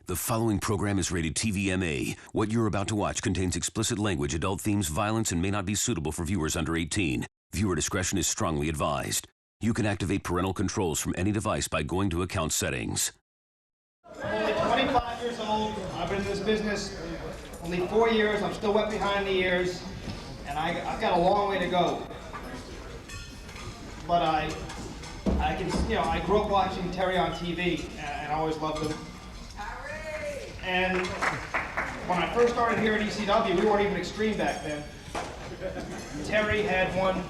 The following program is rated TVMA. What you're about to watch contains explicit language, adult themes, violence, and may not be suitable for viewers under 18. Viewer discretion is strongly advised. You can activate parental controls from any device by going to account settings. I'm only 25 years old. I've been in this business only 4 years. I'm still wet behind the ears, and I've got a long way to go. But I grew up watching Terry on TV, and I always loved him. And when I first started here at ECW, we weren't even extreme back then. Terry had won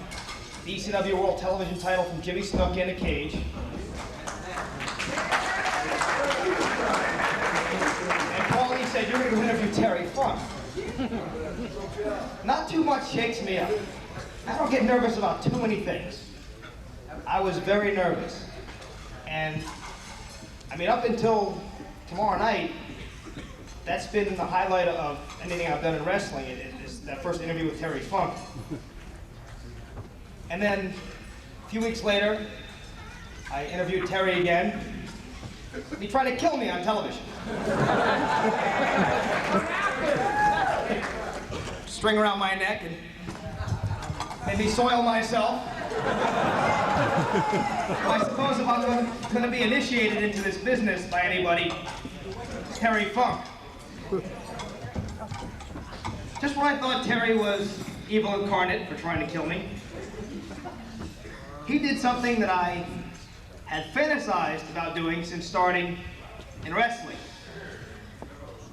the ECW World Television title from Jimmy Snuka in a cage. And Paulie said, "You're going to interview Terry Funk." Not too much shakes me up. I don't get nervous about too many things. I was very nervous. And, I mean, up until tomorrow night, that's been the highlight of anything I've done in wrestling, is that first interview with Terry Funk. And then, a few weeks later, I interviewed Terry again. He tried to kill me on television. String around my neck and made me soil myself. I suppose if I'm going to be initiated into this business by anybody, it's Terry Funk. Just when I thought Terry was evil incarnate for trying to kill me, he did something that I had fantasized about doing since starting in wrestling.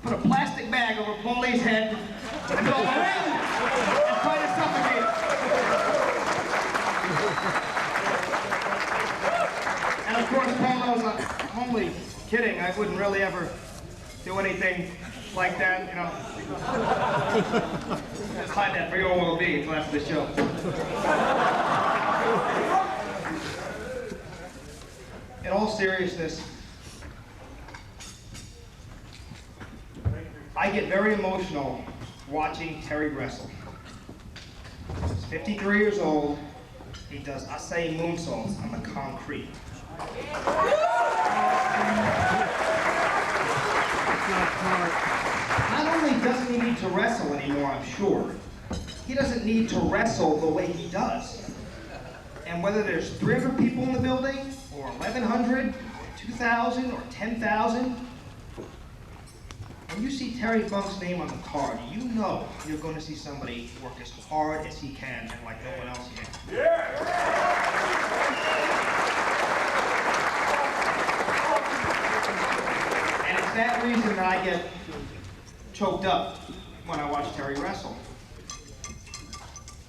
Put a plastic bag over Paulie's head and go around and try to suffocate him. And of course, Paul knows I'm only kidding. I wouldn't really ever do anything like that, you know. Just hide that for your own well-being until after the show. In all seriousness, I get very emotional watching Terry wrestle. He's 53 years old. He does assai moonsaults on the concrete. Not only doesn't he need to wrestle anymore, I'm sure, he doesn't need to wrestle the way he does. And whether there's 300 people in the building, or 1,100, or 2,000, or 10,000, when you see Terry Funk's name on the card, you know you're going to see somebody work as hard as he can and like no one else can. Yeah. And it's that reason that I get choked up when I watch Terry wrestle.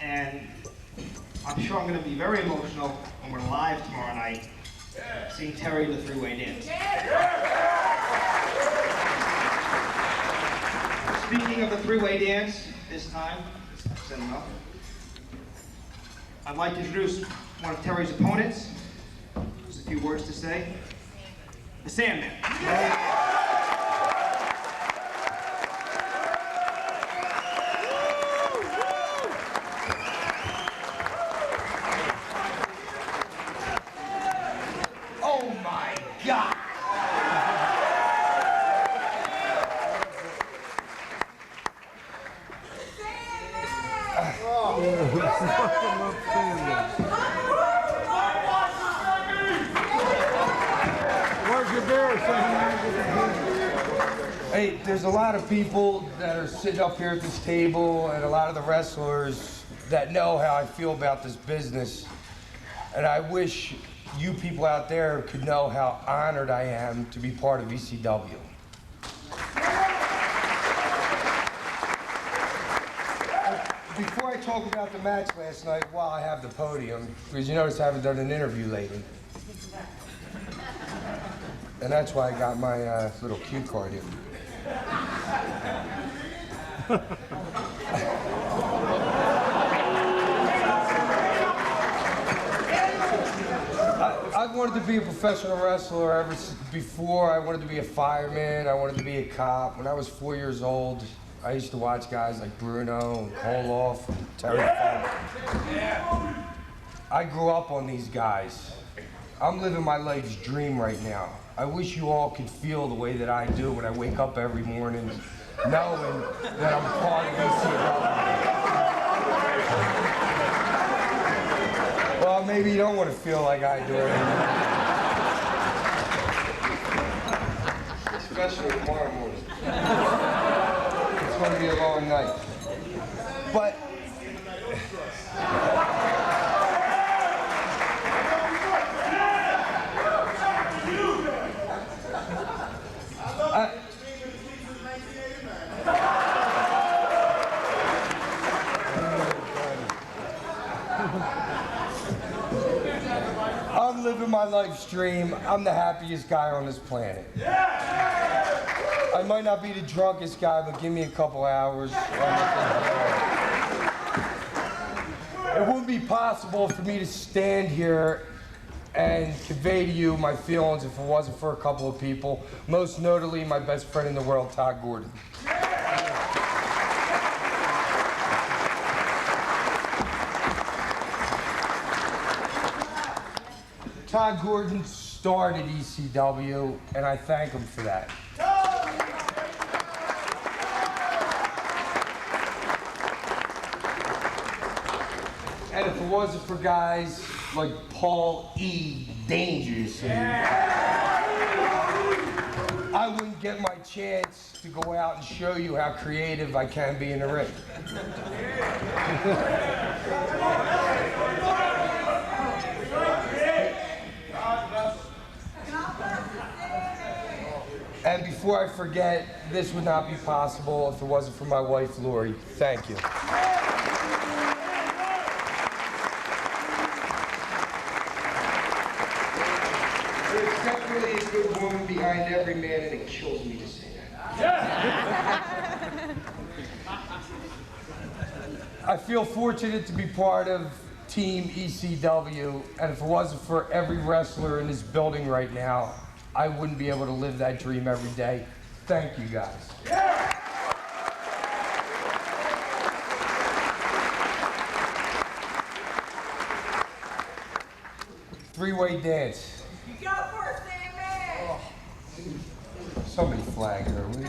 And I'm sure I'm going to be very emotional when we're live tomorrow night seeing Terry in the three-way dance. Speaking of the three-way dance, this time, I'd like to introduce one of Terry's opponents. Just a few words to say. The Sandman. Oh my God! Hey, there's a lot of people that are sitting up here at this table and a lot of the wrestlers that know how I feel about this business. And I wish you people out there could know how honored I am to be part of ECW. Before I talk about the match last night, while I have the podium, because you notice I haven't done an interview lately. And that's why I got my little cue card here. I wanted to be a professional wrestler ever before. I wanted to be a fireman. I wanted to be a cop. When I was 4 years old, I used to watch guys like Bruno and Koloff and Terry Funk. I grew up on these guys. I'm living my life's dream right now. I wish you all could feel the way that I do when I wake up every morning knowing that I'm part of ECW. Well, maybe you don't want to feel like I do anymore. Especially tomorrow morning. It's going to be a long night. But I'm living my life's dream. I'm the happiest guy on this planet. I might not be the drunkest guy, but give me a couple hours. It wouldn't be possible for me to stand here and convey to you my feelings if it wasn't for a couple of people, most notably my best friend in the world, Todd Gordon. Todd Gordon started ECW, and I thank him for that. And if it wasn't for guys like Paul E. Dangerous, I wouldn't get my chance to go out and show you how creative I can be in the ring. And before I forget, this would not be possible if it wasn't for my wife, Lori. Thank you. There's definitely a good woman behind every man, and it kills me to say that. I feel fortunate to be part of Team ECW, and if it wasn't for every wrestler in this building right now, I wouldn't be able to live that dream every day. Thank you, guys. Three-way dance. You go first, Amen. Somebody flag her, will you?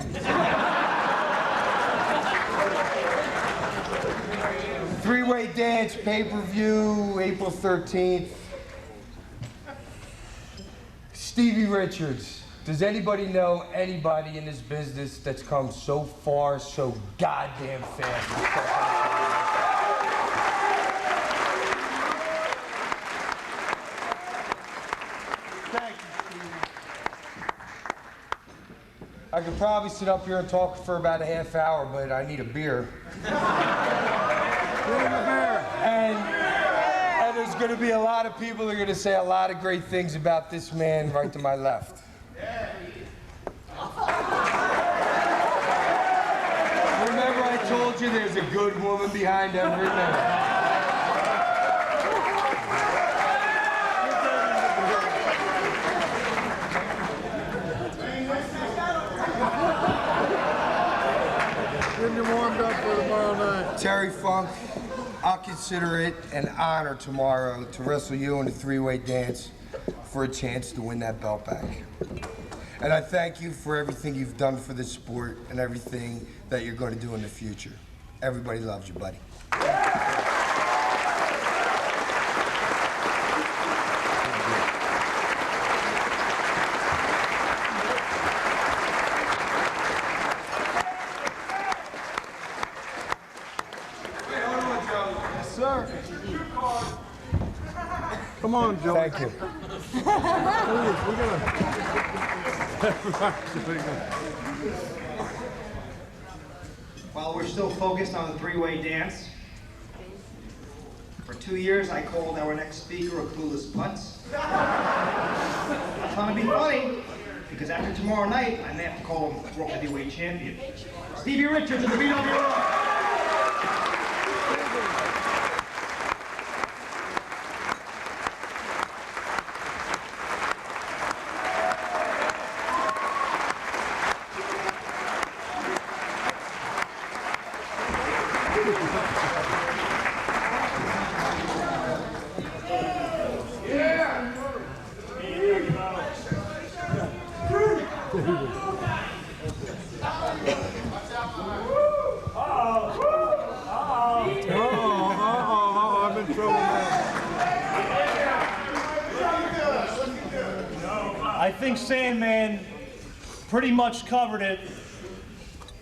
Three-way dance, pay-per-view, April 13th. Stevie Richards. Does anybody know anybody in this business that's come so far, so goddamn fast? Thank you, Stevie. I could probably sit up here and talk for about a half hour, but I need a beer. And there's going to be a lot of people that are going to say a lot of great things about this man right to my left. Remember I told you there's a good woman behind every man. Getting you warmed up for tomorrow night. Terry Funk, I'll consider it an honor tomorrow to wrestle you in a three-way dance for a chance to win that belt back. And I thank you for everything you've done for this sport and everything that you're going to do in the future. Everybody loves you, buddy. Sir. Come on, Joe. Thank you. While we're still focused on the three-way dance, for 2 years I called our next speaker a clueless putz. I'm trying to be funny, because after tomorrow night, I may have to call him World Heavyweight Champion. Stevie Richards in the BWR. think Sandman pretty much covered it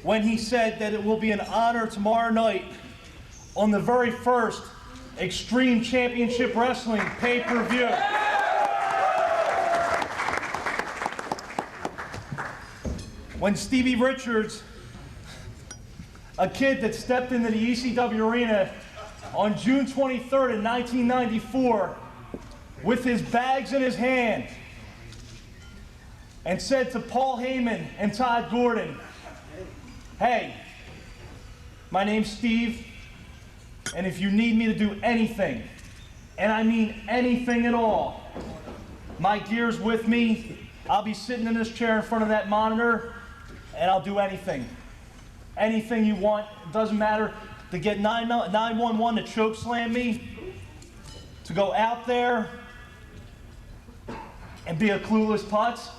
when he said that it will be an honor tomorrow night on the very first Extreme Championship Wrestling pay-per-view. When Stevie Richards, a kid that stepped into the ECW arena on June 23rd in 1994 with his bags in his hand and said to Paul Heyman and Todd Gordon, "Hey, my name's Steve, and if you need me to do anything, and I mean anything at all, my gear's with me. I'll be sitting in this chair in front of that monitor, and I'll do anything. Anything you want. It doesn't matter to get 911 to choke slam me, to go out there and be a clueless putz."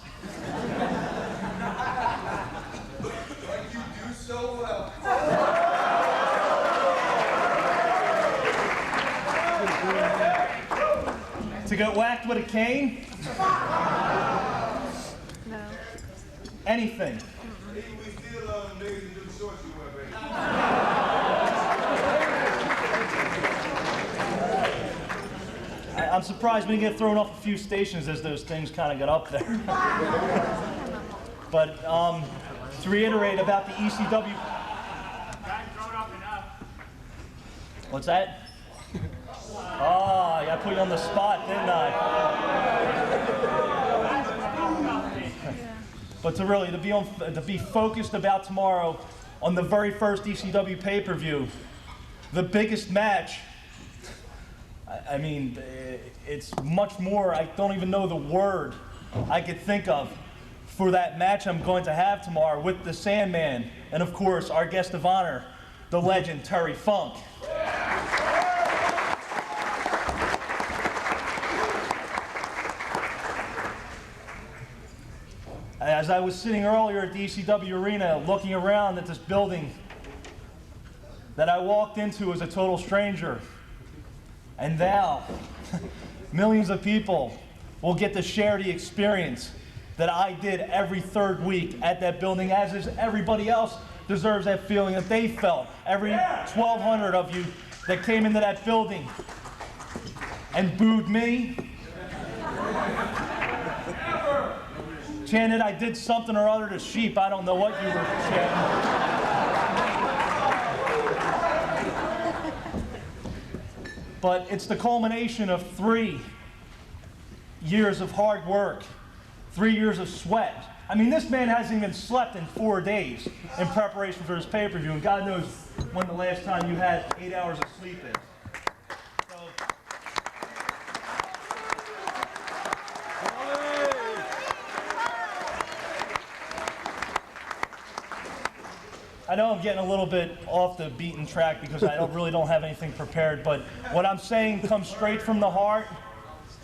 Like you do so well. To get whacked with a cane? No. Anything. We still love them niggas in them shorts you wear, baby. I'm surprised we didn't get thrown off a few stations as those things kind of got up there. But to reiterate about the ECW. What's that? Oh, I put you on the spot, didn't I? But to be focused about tomorrow on the very first ECW pay-per-view, the biggest match. I mean, it's much more. I don't even know the word I could think of for that match I'm going to have tomorrow with the Sandman, and of course our guest of honor, the legend Terry Funk. As I was sitting earlier at the ECW arena looking around at this building that I walked into as a total stranger, and now millions of people will get to share the experience that I did every third week at that building, as is everybody else deserves that feeling that they felt. Every 1,200 of you that came into that building and booed me, chanted, "I did something or other to sheep." I don't know what you were chanting. But it's the culmination of 3 years of hard work, 3 years of sweat. I mean, this man hasn't even slept in 4 days in preparation for this pay-per-view, and God knows when the last time you had 8 hours of sleep is. So, I know I'm getting a little bit off the beaten track because I really don't have anything prepared, but what I'm saying comes straight from the heart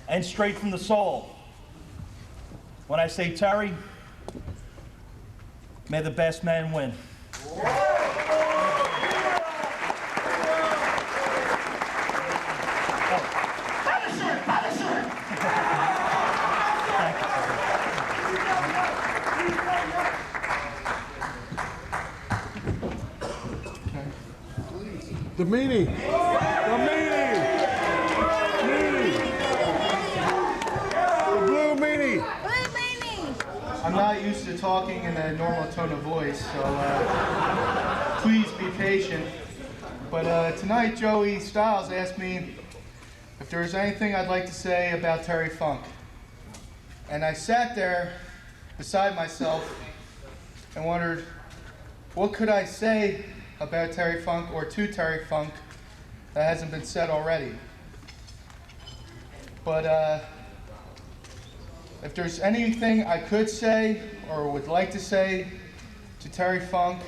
and straight from the soul. When I say Terry, may the best man win. The meanie. The meanie. Meanie. The blue meanie. Blue meanie. I'm not used to talking in a normal tone of voice, so please be patient. But tonight, Joey Styles asked me if there was anything I'd like to say about Terry Funk. And I sat there beside myself and wondered, what could I say about Terry Funk or to Terry Funk that hasn't been said already? But if there's anything I could say or would like to say to Terry Funk,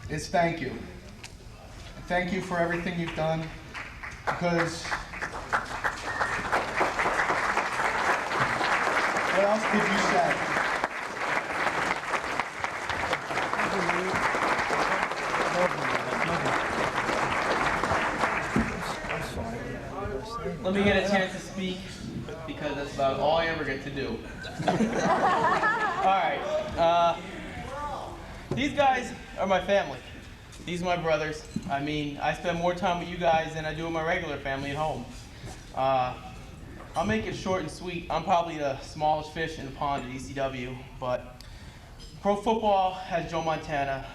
is thank you. And thank you for everything you've done, because what else could you say? Let me get a chance to speak, because because that's about all I ever get to do. Alright, these guys are my family. These are my brothers. I mean, I spend more time with you guys than I do with my regular family at home. I'll make it short and sweet. I'm probably the smallest fish in the pond at ECW, but pro football has Joe Montana,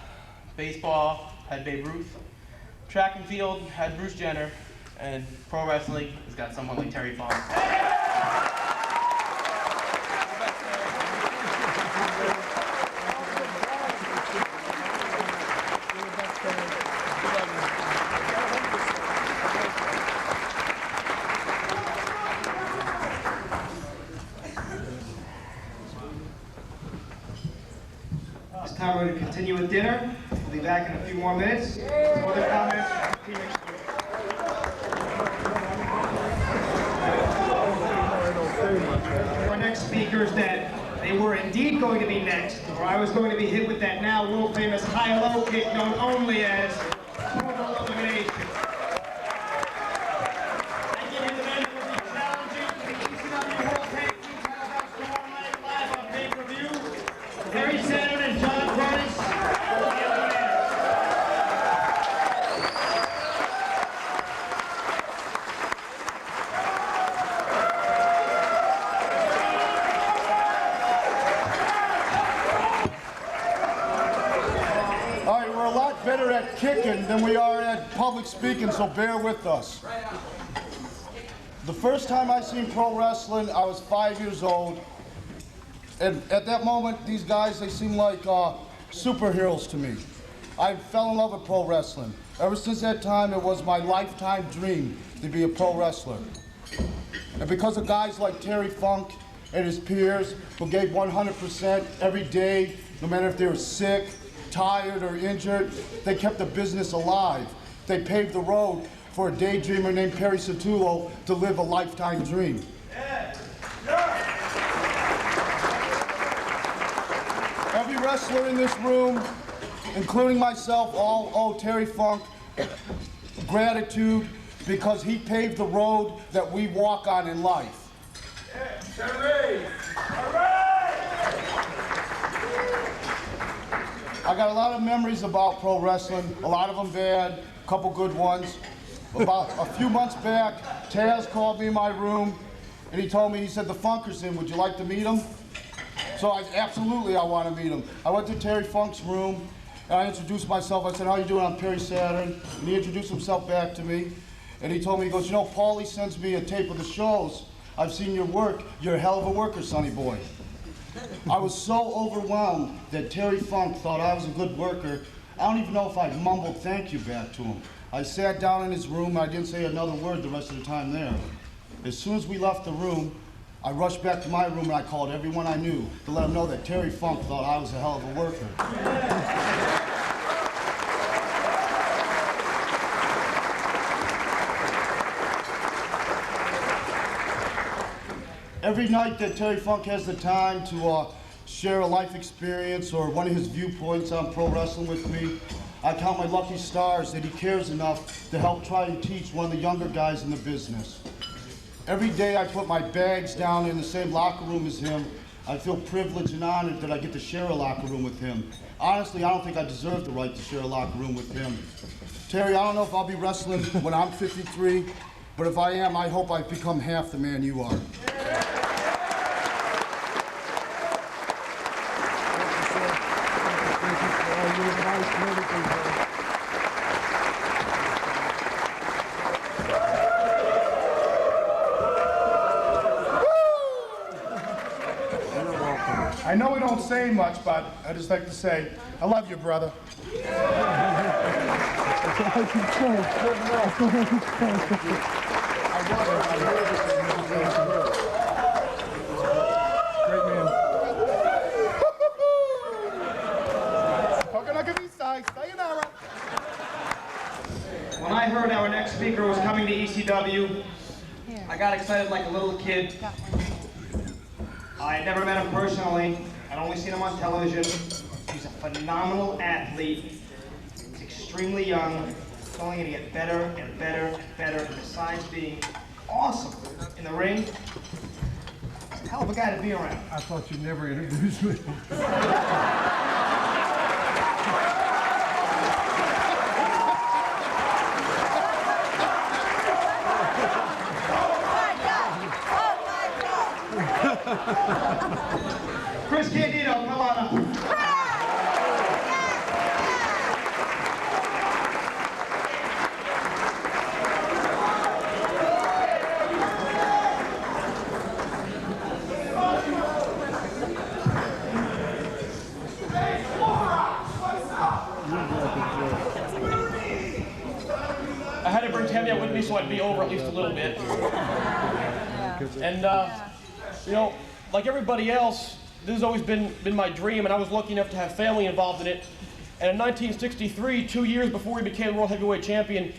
baseball had Babe Ruth, track and field had Bruce Jenner, and pro wrestling has got someone like Terry Funk. It's time we're going to continue with dinner. We'll be back in a few more minutes. Some other comments? Our next speakers that they were indeed going to be next, or I was going to be hit with that now world famous high-low kick known only as total elimination. I give you the men who will be challenging for the ECW World Tag Team title bouts tomorrow night live on pay-per-view. Barry Sanders and John Cronus. Better at kicking than we are at public speaking, so bear with us. The first time I seen pro wrestling, I was 5 years old. And at that moment, these guys, they seemed like superheroes to me. I fell in love with pro wrestling. Ever since that time, it was my lifetime dream to be a pro wrestler. And because of guys like Terry Funk and his peers who gave 100% every day, no matter if they were sick, tired, or injured, they kept the business alive. They paved the road for a daydreamer named Perry Satullo to live a lifetime dream. Every wrestler in this room, including myself, all owe Terry Funk gratitude because he paved the road that we walk on in life. Terry! I got a lot of memories about pro wrestling, a lot of them bad, a couple good ones. About a few months back, Taz called me in my room and he told me, he said, the Funker's in, would you like to meet him? So absolutely I want to meet him. I went to Terry Funk's room and I introduced myself. I said, how you doing? I'm Perry Saturn. And he introduced himself back to me. And he told me, he goes, you know, Paulie sends me a tape of the shows. I've seen your work. You're a hell of a worker, sonny boy. I was so overwhelmed that Terry Funk thought I was a good worker. I don't even know if I mumbled thank you back to him. I sat down in his room, I didn't say another word the rest of the time there. As soon as we left the room, I rushed back to my room and I called everyone I knew to let them know that Terry Funk thought I was a hell of a worker. Every night that Terry Funk has the time to share a life experience or one of his viewpoints on pro wrestling with me, I count my lucky stars that he cares enough to help try and teach one of the younger guys in the business. Every day I put my bags down in the same locker room as him. I feel privileged and honored that I get to share a locker room with him. Honestly, I don't think I deserve the right to share a locker room with him. Terry, I don't know if I'll be wrestling when I'm 53, but if I am, I hope I've become half the man you are. I know we don't say much, but I just like to say, I love you, brother. Great man. When I heard our next speaker was coming to ECW, I got excited like a little kid. I had never met him personally. I'd only seen him on television. He's a phenomenal athlete. He's extremely young. He's only going to get better and better and better, and besides being awesome in the ring, hell of a guy to be around. I thought you'd never introduce me. Chris Candido, come on up. I had to bring Tammy out with me so I'd be over at least a little bit. And, you know, like everybody else, this has always been my dream, and I was lucky enough to have family involved in it. And in 1963, 2 years before he became world heavyweight champion,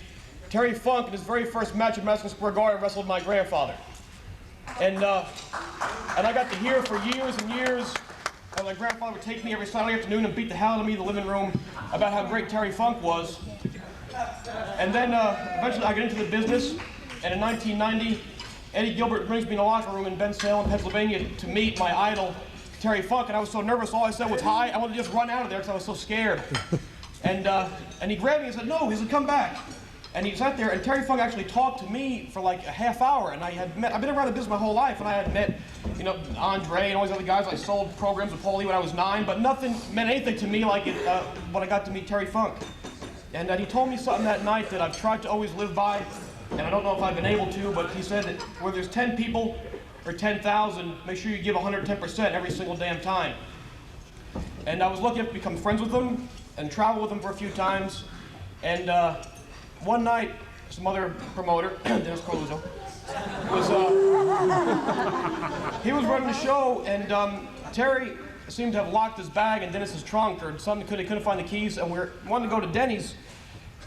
Terry Funk, in his very first match at Madison Square Garden, wrestled my grandfather. And I got to hear for years and years how my grandfather would take me every Saturday afternoon and beat the hell out of me in the living room about how great Terry Funk was. And then eventually I got into the business, and in 1990, Eddie Gilbert brings me in a locker room in Ben Salem, Pennsylvania, to meet my idol, Terry Funk, and I was so nervous, all I said was hi. I wanted to just run out of there because I was so scared. And he grabbed me and said, no, he said, come back. And he sat there, and Terry Funk actually talked to me for like a half hour, and I've been around the business my whole life, and I had met, you know, Andre and all these other guys. I sold programs with Paulie when I was 9, but nothing meant anything to me like it when I got to meet Terry Funk. And he told me something that night that I've tried to always live by, and I don't know if I've been able to, but he said that where there's 10 people or 10,000, make sure you give 110% every single damn time. And I was lucky enough to become friends with him and travel with him for a few times. And one night, some other promoter, Dennis Corluzzo, he was running the show, and Terry seemed to have locked his bag in Dennis's trunk or something. He couldn't find the keys, and we wanted to go to Denny's.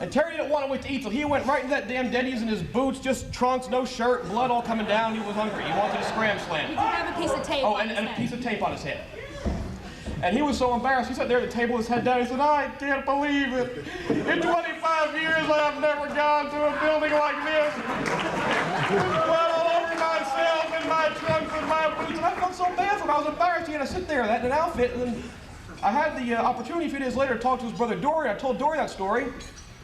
And Terry didn't want to wait to eat, so he went right into that damn Denny's in his boots, just trunks, no shirt, blood all coming down. He was hungry. He wanted to scram slam. He did have a piece of tape on his and a head. piece of tape on his head. And he was so embarrassed. He sat there at the table with his head down. He said, I can't believe it. In 25 years, I have never gone to a building like this. There's blood all over myself and my trunks and my boots. And I felt so bad for him. I was embarrassed. He had to sit there in an outfit. And then I had the opportunity a few days later to talk to his brother Dory. I told Dory that story.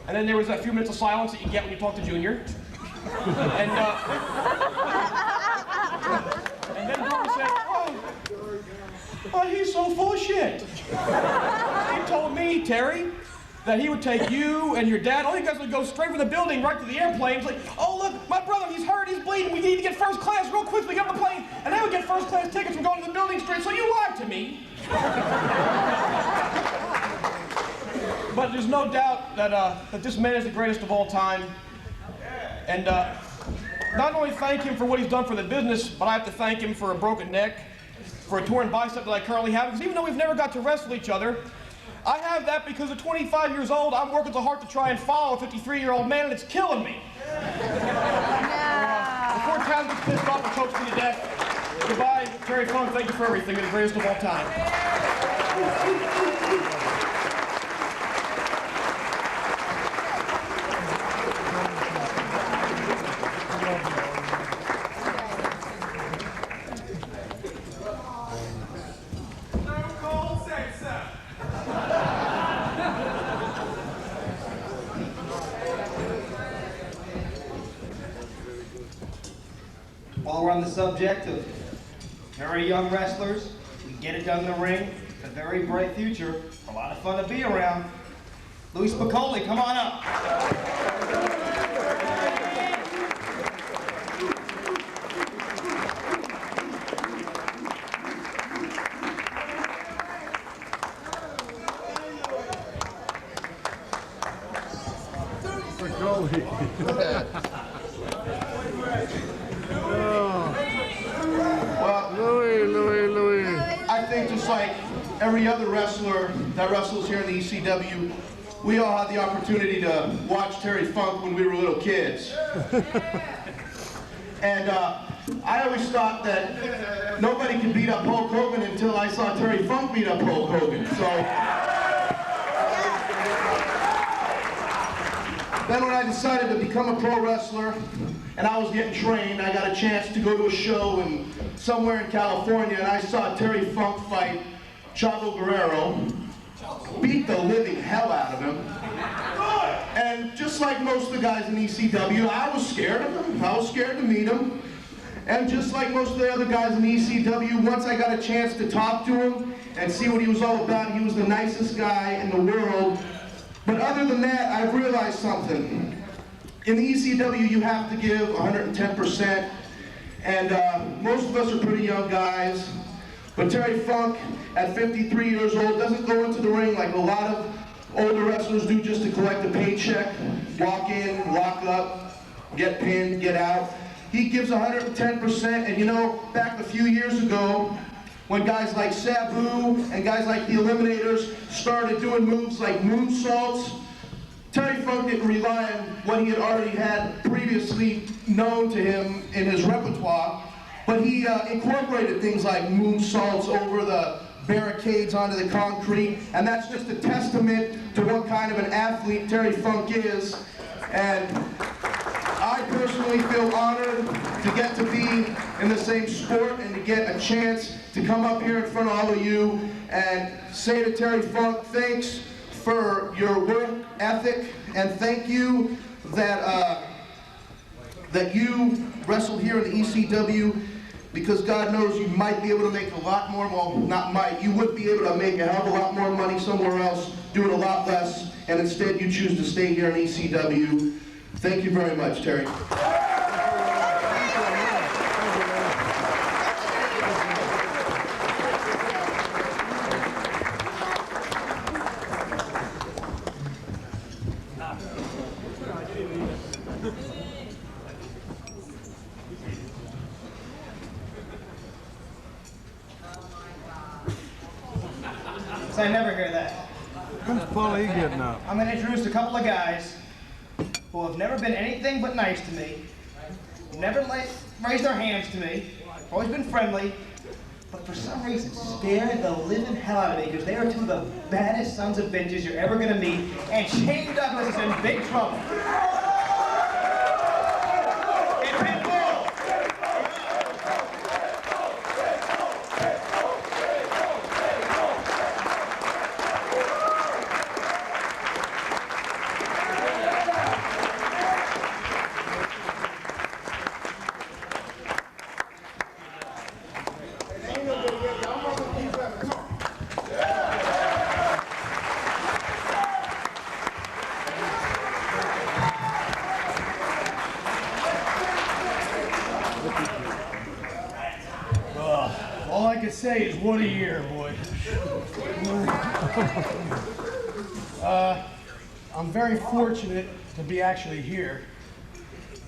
And then there was that few minutes of silence that you get when you talk to Junior. And then Dory said, oh, he's so full of shit. He told me, Terry, that he would take you and your dad, all you guys would go straight from the building right to the airplane. He's like, oh, look, my brother, he's hurt, he's bleeding, we need to get first class real quickly, get on the plane. And I would get first class tickets from going to the building straight, so you lied to me. But there's no doubt that this man is the greatest of all time. And not only thank him for what he's done for the business, but I have to thank him for a broken neck, for a torn bicep that I currently have, because even though we've never got to wrestle each other, I have that because at 25 years old, I'm working so hard to try and follow a 53-year-old man, and it's killing me. Before Taz gets pissed off and chokes me to death, goodbye, Terry Funk, thank you for everything. You're the greatest of all time. While we're on the subject of very young wrestlers who get it done in the ring, a very bright future, a lot of fun to be around. Louis Spicoli, come on up. Louis. I think just like every other wrestler that wrestles here in the ECW, we all had the opportunity to watch Terry Funk when we were little kids. And I always thought that nobody could beat up Hulk Hogan until I saw Terry Funk beat up Hulk Hogan. So then when I decided to become a pro wrestler and I was getting trained, I got a chance to go to a show and somewhere in California and I saw Terry Funk fight Chavo Guerrero, beat the living hell out of him. And just like most of the guys in ECW, I was scared of him. I was scared to meet him. And just like most of the other guys in ECW, once I got a chance to talk to him and see what he was all about, he was the nicest guy in the world. But other than that, I've realized something. In the ECW, you have to give 110%. And most of us are pretty young guys. But Terry Funk, at 53 years old, doesn't go into the ring like a lot of older wrestlers do just to collect a paycheck, walk in, lock up, get pinned, get out. He gives 110%, and you know, back a few years ago, when guys like Sabu and guys like the Eliminators started doing moves like moonsaults, Terry Funk didn't rely on what he had already had previously known to him in his repertoire, but he incorporated things like moonsaults over the barricades onto the concrete, and that's just a testament to what kind of an athlete Terry Funk is. And I personally feel honored to get to be in the same sport and to get a chance to come up here in front of all of you and say to Terry Funk, thanks for your work ethic, and thank you that that you wrestled here in the ECW, because God knows you might be able to make a lot more, well, not might, you would be able to make a hell of a lot more money somewhere else, doing a lot less, and instead you choose to stay here in ECW. Thank you very much, Terry. I never hear that. When's Paulie getting up? I'm going to introduce a couple of guys who have never been anything but nice to me, never raised their hands to me, always been friendly, but for some reason scared the living hell out of me because they are two of the baddest sons of bitches you're ever going to meet, and Shane Douglas is in big trouble. All I can say is what a year, boy. I'm very fortunate to be actually here.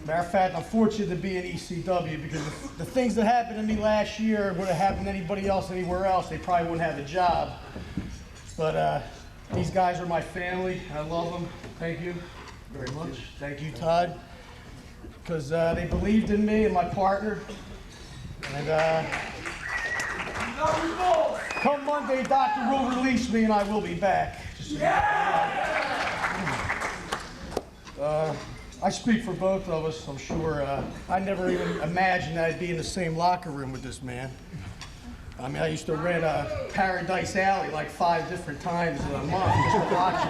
Matter of fact, I'm fortunate to be in ECW because the things that happened to me last year would have happened to anybody else anywhere else. They probably wouldn't have a job. But these guys are my family. I love them. Thank you very much. Thank you, Todd, because they believed in me and my partner. And come Monday, doctor will release me and I will be back. I speak for both of us, I'm sure. I never even imagined that I'd be in the same locker room with this man. I mean, I used to rent a Paradise Alley like 5 different times in a month just to watch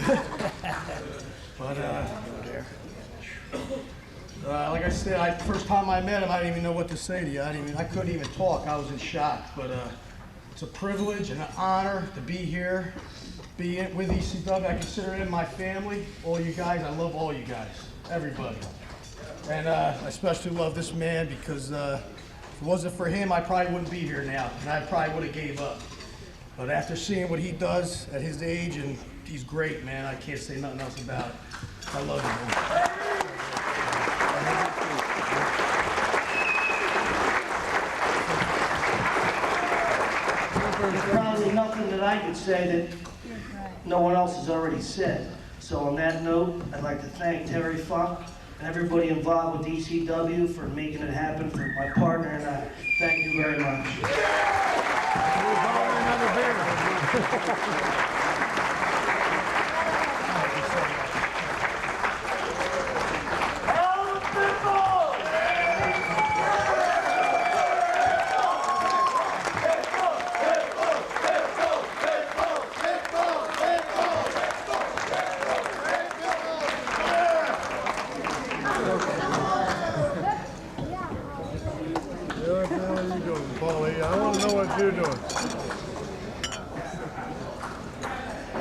it. But, like I said, first time I met him, I didn't even know what to say to you. I couldn't even talk. I was in shock. But it's a privilege and an honor to be here, be with ECW. I consider it my family. All you guys, I love all you guys, everybody. And I especially love this man because if it wasn't for him, I probably wouldn't be here now, and I probably would have gave up. But after seeing what he does at his age, and he's great, man, I can't say nothing else about it. I love him, man. There's probably nothing that I could say that no one else has already said. So on that note, I'd like to thank Terry Funk and everybody involved with ECW for making it happen, for my partner and I. Thank you very much.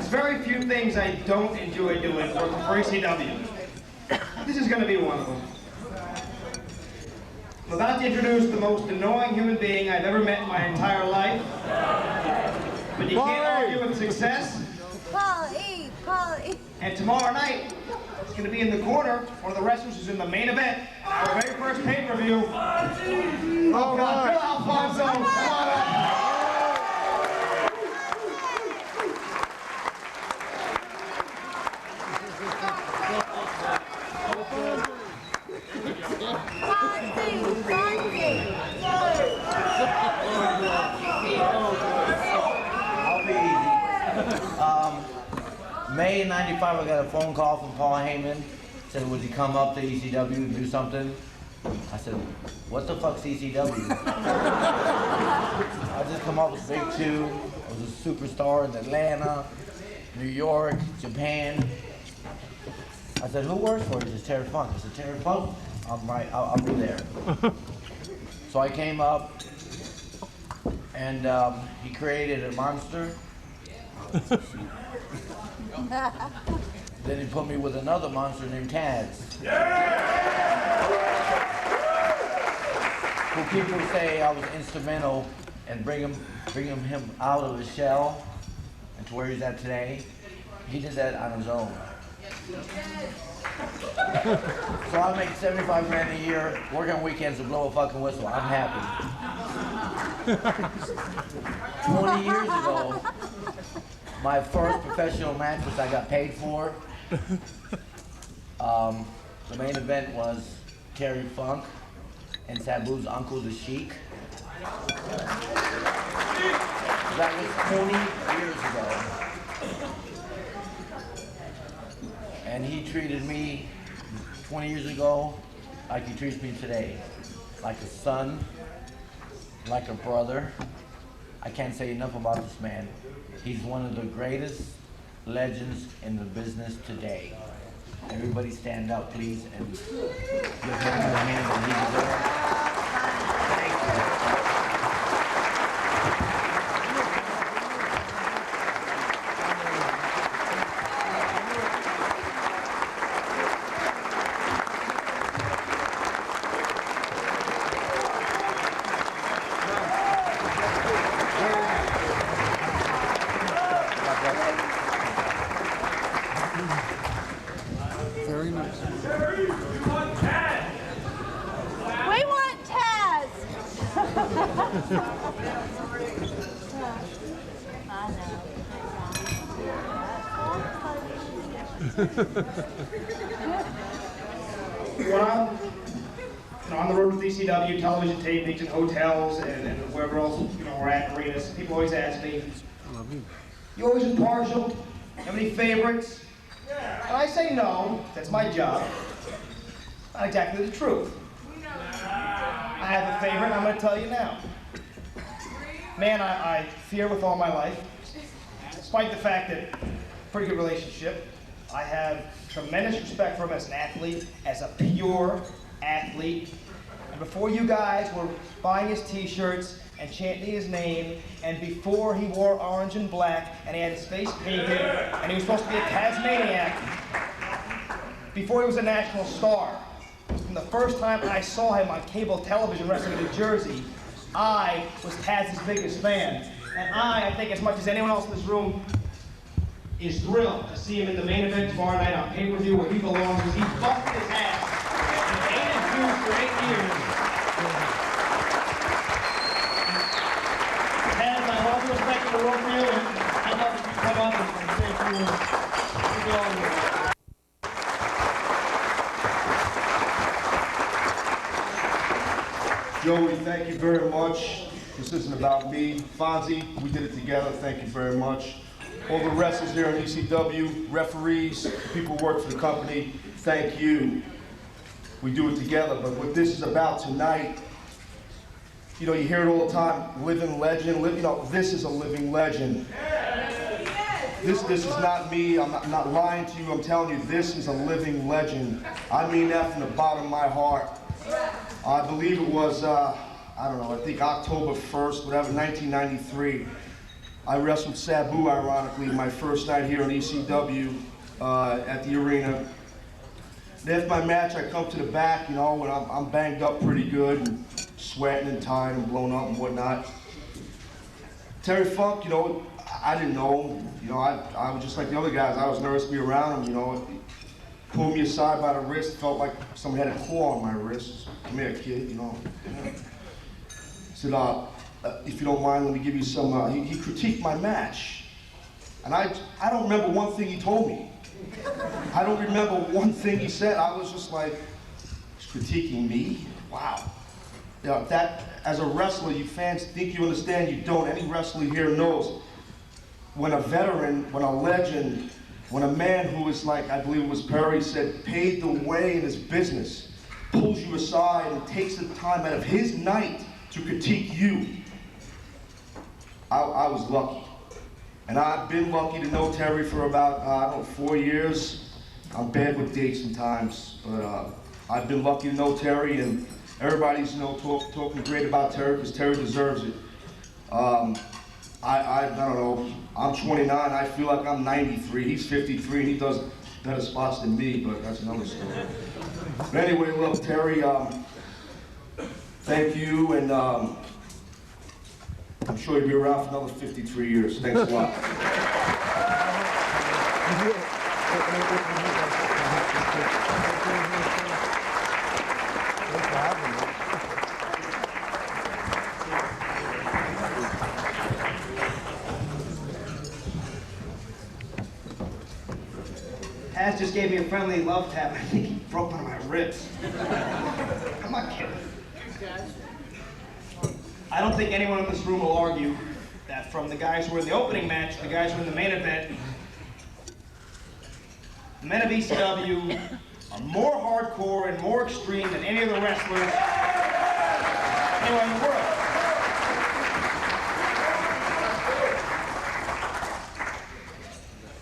There's very few things I don't enjoy doing for ECW. This is going to be one of them. I'm about to introduce the most annoying human being I've ever met in my entire life. But you can't argue with success. Paulie. And tomorrow night, he's going to be in the corner, one of the wrestlers who's in the main event, our very first pay-per-view. Oh God, Bill Alfonso, come on up. May of '95, I got a phone call from Paul Heyman. Said, would he come up to ECW and do something? I said, what the fuck's ECW? I just come up with Big Two. I was a superstar in Atlanta, New York, Japan. I said, who works for you? He said, Terry Funk. I said, Terry Funk? I'm right, I'll be there. So I came up, and he created a monster. Then he put me with another monster named Taz. Who people say I was instrumental in bringing him out of his shell and to where he's at today. He did that on his own. So I make 75 grand a year, work on weekends to blow a fucking whistle. I'm happy. 20 years ago, my first professional match, which I got paid for, the main event was Terry Funk and Sabu's uncle, the Sheik. That was 20 years ago. And he treated me 20 years ago like he treats me today. Like a son, like a brother. I can't say enough about this man. He's one of the greatest legends in the business today. Everybody stand up, please, and give him the hand that he deserves. Thank you. Very nice. We want Taz. I know. When I'm on the road with ECW, television tapings, and hotels, and wherever else we're at, arenas, people always ask me, you always impartial? Have any favorites? And I say no, that's my job. Not exactly the truth. I have a favorite, and I'm going to tell you now. Man, I fear with all my life, despite the fact that pretty good relationship. I have tremendous respect for him as an athlete, as a pure athlete. And before you guys were buying his t-shirts and chanting his name, and before he wore orange and black, and he had his face painted, and he was supposed to be a Tasmaniac, before he was a national star, from the first time I saw him on cable television wrestling in New Jersey, I was Taz's biggest fan. And I think as much as anyone else in this room, is thrilled to see him in the main event tomorrow night on pay-per-view where he belongs, because he busted his ass. He paid his dues for 8 years. Taz, I have all the respect in the world for you, and I'd love if you come up and say a few words. Keep it on with it. Joey, thank you very much. This isn't about me. Fonzie, we did it together. Thank you very much. All the wrestlers here in ECW, referees, people who work for the company, thank you. We do it together, but what this is about tonight, you hear it all the time, living legend, this is a living legend. This is not me, I'm not lying to you, I'm telling you, this is a living legend. I mean that from the bottom of my heart. I believe it was, I think October 1st, whatever, 1993. I wrestled Sabu, ironically, my first night here on ECW at the arena. And after my match, I come to the back, you know, when I'm banged up pretty good, and sweating and tired and blown up and whatnot. Terry Funk, you know, I didn't know him. You know, I was just like the other guys. I was nervous to be around him, you know. He pulled me aside by the wrist, felt like someone had a claw on my wrist. Come here, kid, you know. Said, if you don't mind, let me give you some, he critiqued my match. And I don't remember one thing he told me. I don't remember one thing he said. I was just like, he's critiquing me? Wow. You know, that, as a wrestler, you fans think you understand, you don't. Any wrestler here knows when a veteran, when a legend, when a man who is like, I believe it was Perry said, paid the way in his business, pulls you aside and takes the time out of his night to critique you. I was lucky. And I've been lucky to know Terry for about, I don't know, 4 years. I'm bad with dates sometimes, but I've been lucky to know Terry, and everybody's, you know, talking great about Terry because Terry deserves it. I don't know, I'm 29, I feel like I'm 93, he's 53, and he does better spots than me, but that's another story. But anyway, look, Terry, thank you, and I'm sure you'll be around for another 53 years. Thanks a lot. Taz just gave me a friendly love tap. I think he broke one of my ribs. I'm not kidding. I don't think anyone in this room will argue that from the guys who were in the opening match to the guys who were in the main event, the men of ECW are more hardcore and more extreme than any of the wrestlers anywhere in the world.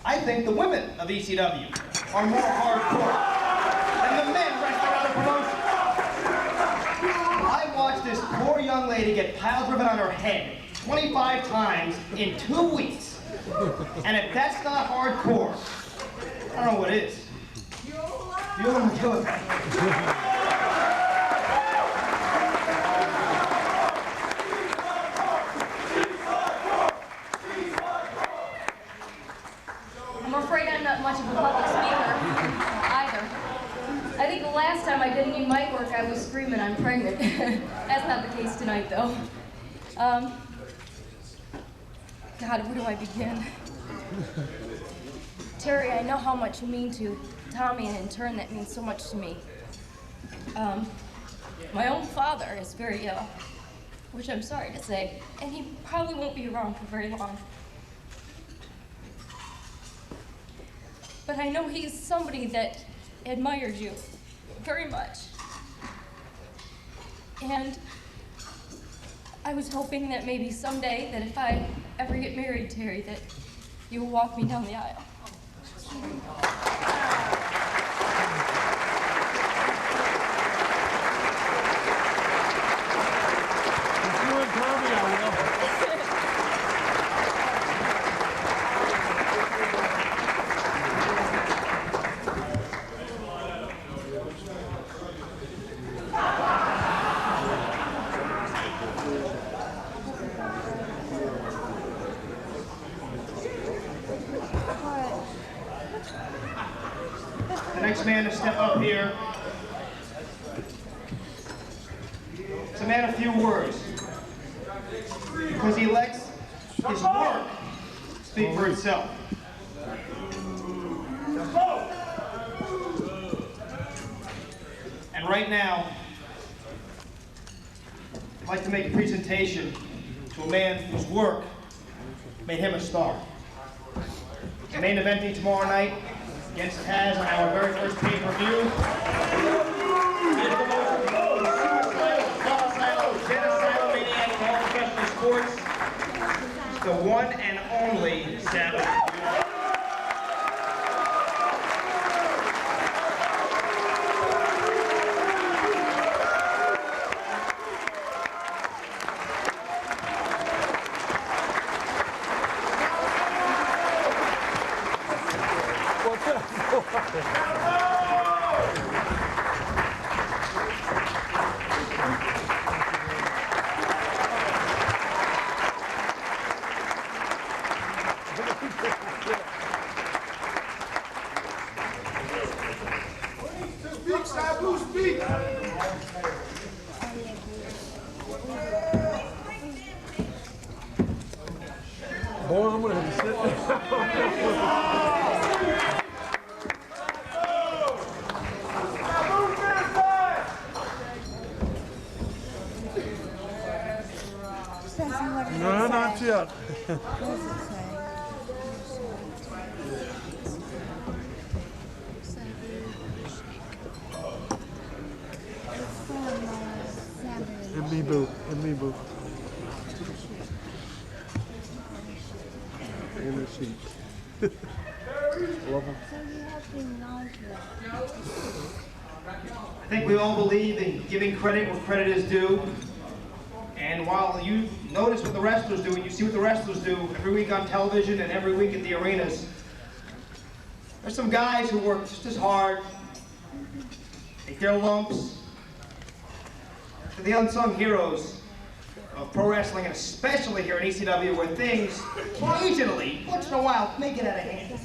I think the women of ECW are more hardcore than the men wrestling out of promotion. I watched this poor young lady get pile driven on her head 25 times in 2 weeks. And if that's not hardcore, I don't know what is. You want to kill it. I'm afraid I'm not much of a public speaker either. I think the last time I did any mic work, I was screaming, I'm pregnant. That's not the case tonight, though. God, where do I begin? Terry, I know how much you mean to Tommy, and in turn, that means so much to me. My own father is very ill, which I'm sorry to say, and he probably won't be around for very long. But I know he's somebody that admires you very much. And I was hoping that maybe someday, that if I ever get married, Terry, that you will walk me down the aisle. The next man to step up here is a man of few words, because he lets his work speak for itself. And right now, I'd like to make a presentation to a man whose work made him a star. The main eventing tomorrow night against Taz on our very first pay-per-view is the most suicidal, homicidal, genocidal maniac in all professional sports, the one and only Sabu. Speak, Sabu, speak! Boys, I'm gonna have to sit. No, not yet. And me boo, and me boo. In the seat. Love them. I think we all believe in giving credit where credit is due. And while you notice what the wrestlers do, and you see what the wrestlers do every week on television and every week at the arenas, there's some guys who work just as hard, take their lumps. They're the unsung heroes of pro wrestling, and especially here in ECW, where things occasionally, once in a while, may get out of hand.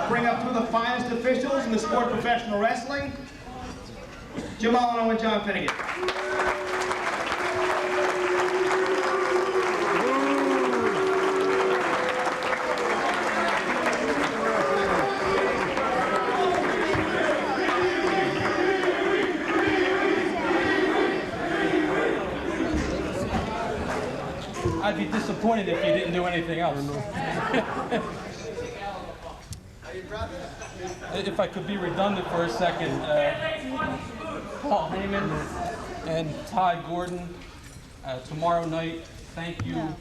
Bring up two of the finest officials in the sport of professional wrestling, Jim Allen and John Finnegan. I'd be disappointed if you didn't do anything else. If I could be redundant for a second, Paul Heyman and Ty Gordon, tomorrow night, thank you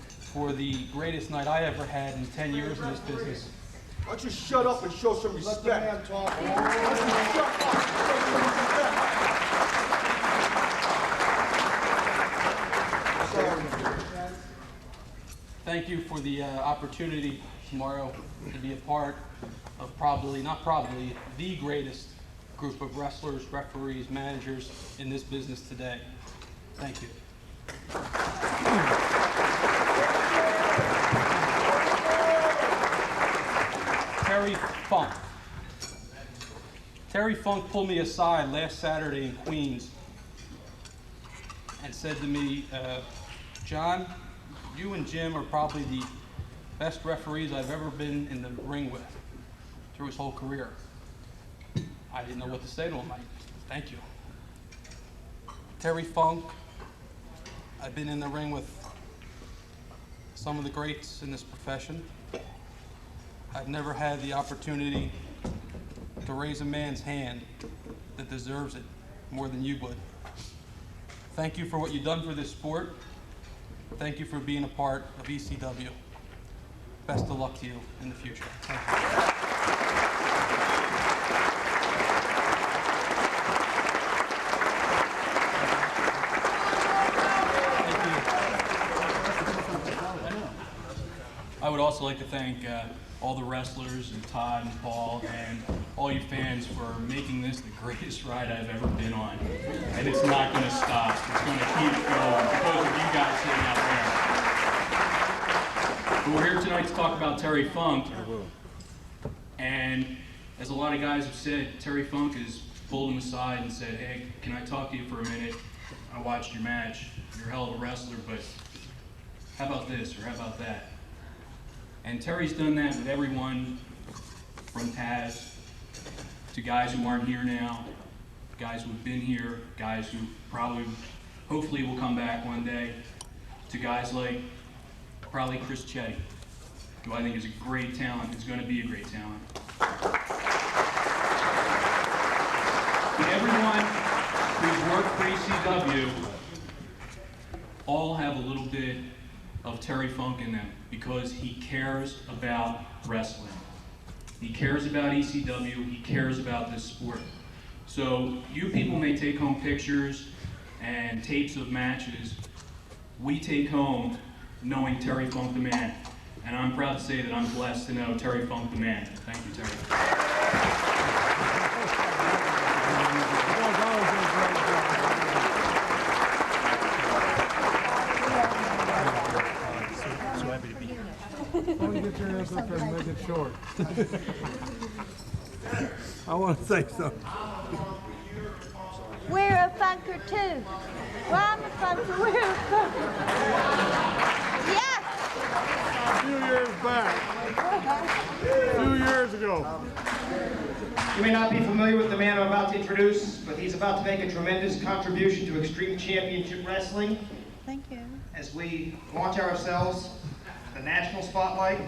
for the greatest night I ever had in 10 years in this business. Why don't you shut up and show some respect? Let the man talk. Why don't you shut up and show some respect? Thank you for the opportunity tomorrow to be a part of the greatest group of wrestlers, referees, managers in this business today. Thank you. Terry Funk. Terry Funk pulled me aside last Saturday in Queens and said to me, John, you and Jim are probably the best referees I've ever been in the ring with through his whole career. I didn't know what to say to him. Thank you. Terry Funk, I've been in the ring with some of the greats in this profession. I've never had the opportunity to raise a man's hand that deserves it more than you would. Thank you for what you've done for this sport. Thank you for being a part of ECW. Best of luck to you in the future. Thank you. I would also like to thank all the wrestlers and Todd and Paul and all you fans for making this the greatest ride I've ever been on. And it's not going to stop. It's going to keep going because of you guys sitting out there. But we're here tonight to talk about Terry Funk. And as a lot of guys have said, Terry Funk has pulled him aside and said, hey, can I talk to you for a minute? I watched your match. You're a hell of a wrestler, but how about this or how about that? And Terry's done that with everyone from Taz to guys who aren't here now, guys who've been here, guys who probably, hopefully will come back one day, to guys like probably Chris Chetty, who I think is a great talent, is going to be a great talent. Everyone who's worked for ECW all have a little bit of Terry Funk in them because he cares about wrestling. He cares about ECW, he cares about this sport. So you people may take home pictures and tapes of matches. We take home knowing Terry Funk the man and I'm proud to say that I'm blessed to know Terry Funk, the man. Thank you, Terry. So happy to be here. Why don't you get your ass up there and make it short? I want to say something. We're a funker too. Well, I'm a funker. We're a funker. Yeah. A few years back, a few years ago. You may not be familiar with the man I'm about to introduce, but he's about to make a tremendous contribution to Extreme Championship Wrestling. Thank you. As we launch ourselves the national spotlight,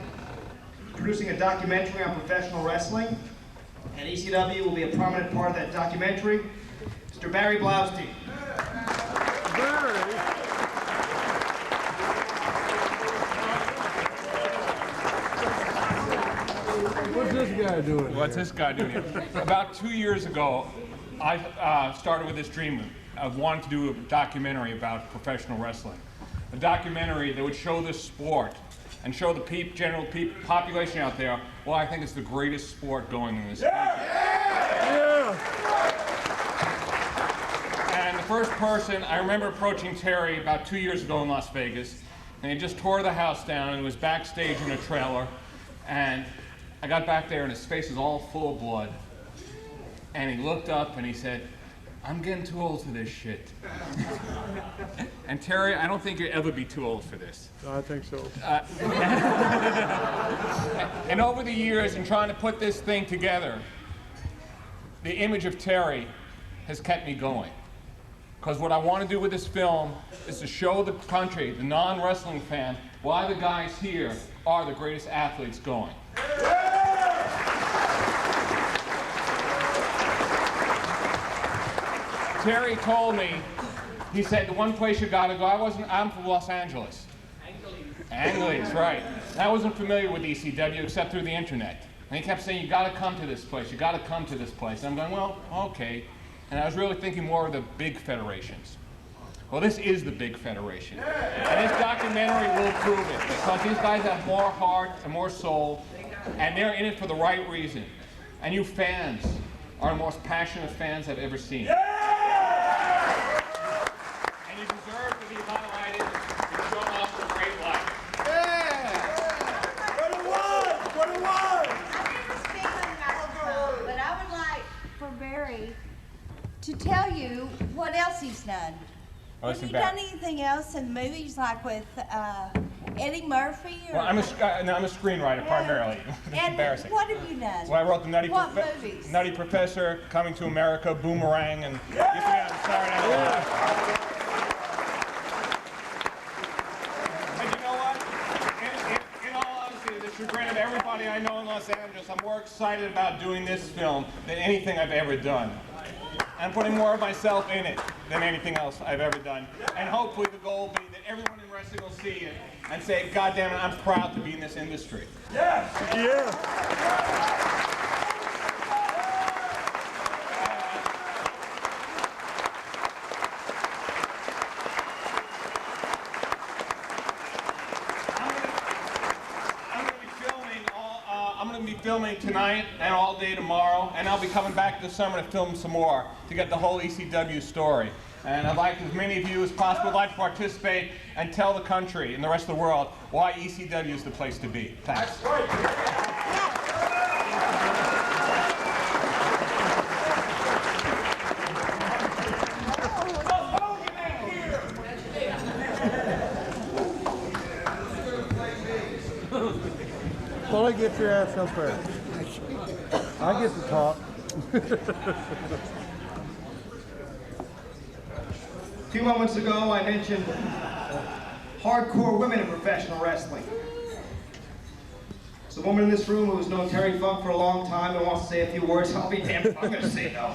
producing a documentary on professional wrestling, and ECW will be a prominent part of that documentary. Mr. Barry Blaustein. Barry? What's this guy doing? What's this guy doing here? About 2 years ago, I started with this dream of wanting to do a documentary about professional wrestling. A documentary that would show this sport and show the general population out there why I think it's the greatest sport going in this country. And the first person, I remember approaching Terry about 2 years ago in Las Vegas, and he just tore the house down and was backstage in a trailer, and I got back there and his face was all full of blood. And he looked up and he said, "I'm getting too old for this shit." And Terry, I don't think you'll ever be too old for this. I think so. And over the years, in trying to put this thing together, the image of Terry has kept me going. Because what I want to do with this film is to show the country, the non-wrestling fan, why the guys here are the greatest athletes going. Terry told me, he said, the one place you gotta go, I'm from Los Angeles. Angeles, right. I wasn't familiar with ECW except through the internet. And he kept saying, you gotta come to this place, you gotta come to this place. And I'm going, well, okay. And I was really thinking more of the big federations. Well, this is the big federation. And this documentary will prove it, because these guys have more heart and more soul, and they're in it for the right reason. And you fans are the most passionate fans I've ever seen. And you deserve to be highlighted and shown off in a great light. But I would like for Barry to tell you what else he's done. Oh, Have you done anything else in movies, like with Eddie Murphy? Or Well, I'm a screenwriter primarily. It's and embarrassing. what have you done? Well, I wrote the movies? Nutty Professor, Coming to America, Boomerang, and used to be on Saturday Night Live. And you know what? In all honesty, to the chagrin of everybody I know in Los Angeles, I'm more excited about doing this film than anything I've ever done. I'm putting more of myself in it than anything else I've ever done. And hopefully the goal will be that everyone in wrestling will see it and say, God damn it, I'm proud to be in this industry. Yes! Yeah! I'm going to be filming tonight and all day tomorrow, and I'll be coming back this summer to film some more to get the whole ECW story. And I'd like as many of you as possible would like to participate and tell the country and the rest of the world why ECW is the place to be. Thanks. Well, I get your ass up there. I get to talk. A few moments ago, I mentioned hardcore women in professional wrestling. There's a woman in this room who's known Terry Funk for a long time and wants to say a few words. I'll be damned if I'm going to say no.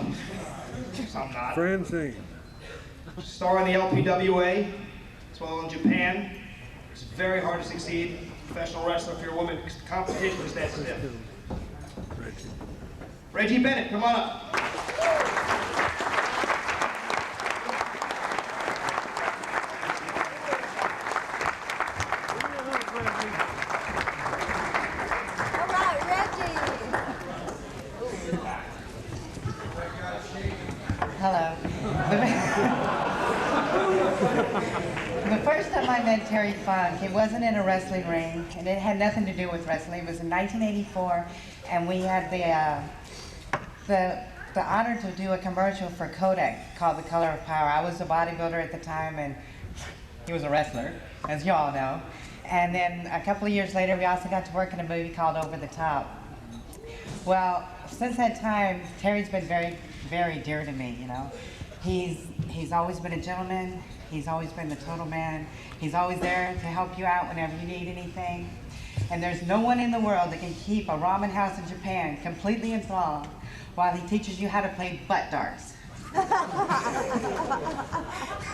I'm not. Francine. Star in the LPWA, as well in Japan. It's very hard to succeed. Professional wrestler, if you're a woman, competition is that stiff. Reggie Bennett, come on up. Hello. The first time I met Terry Funk, it wasn't in a wrestling ring, and it had nothing to do with wrestling. It was in 1984, and we had the honor to do a commercial for Kodak called The Color of Power. I was a bodybuilder at the time, and he was a wrestler, as you all know. And then a couple of years later, we also got to work in a movie called Over the Top. Well, since that time, Terry's been very, very dear to me, you know. He's always been a gentleman. He's always been the total man. He's always there to help you out whenever you need anything. And there's no one in the world that can keep a ramen house in Japan completely enthralled while he teaches you how to play butt darts. I'll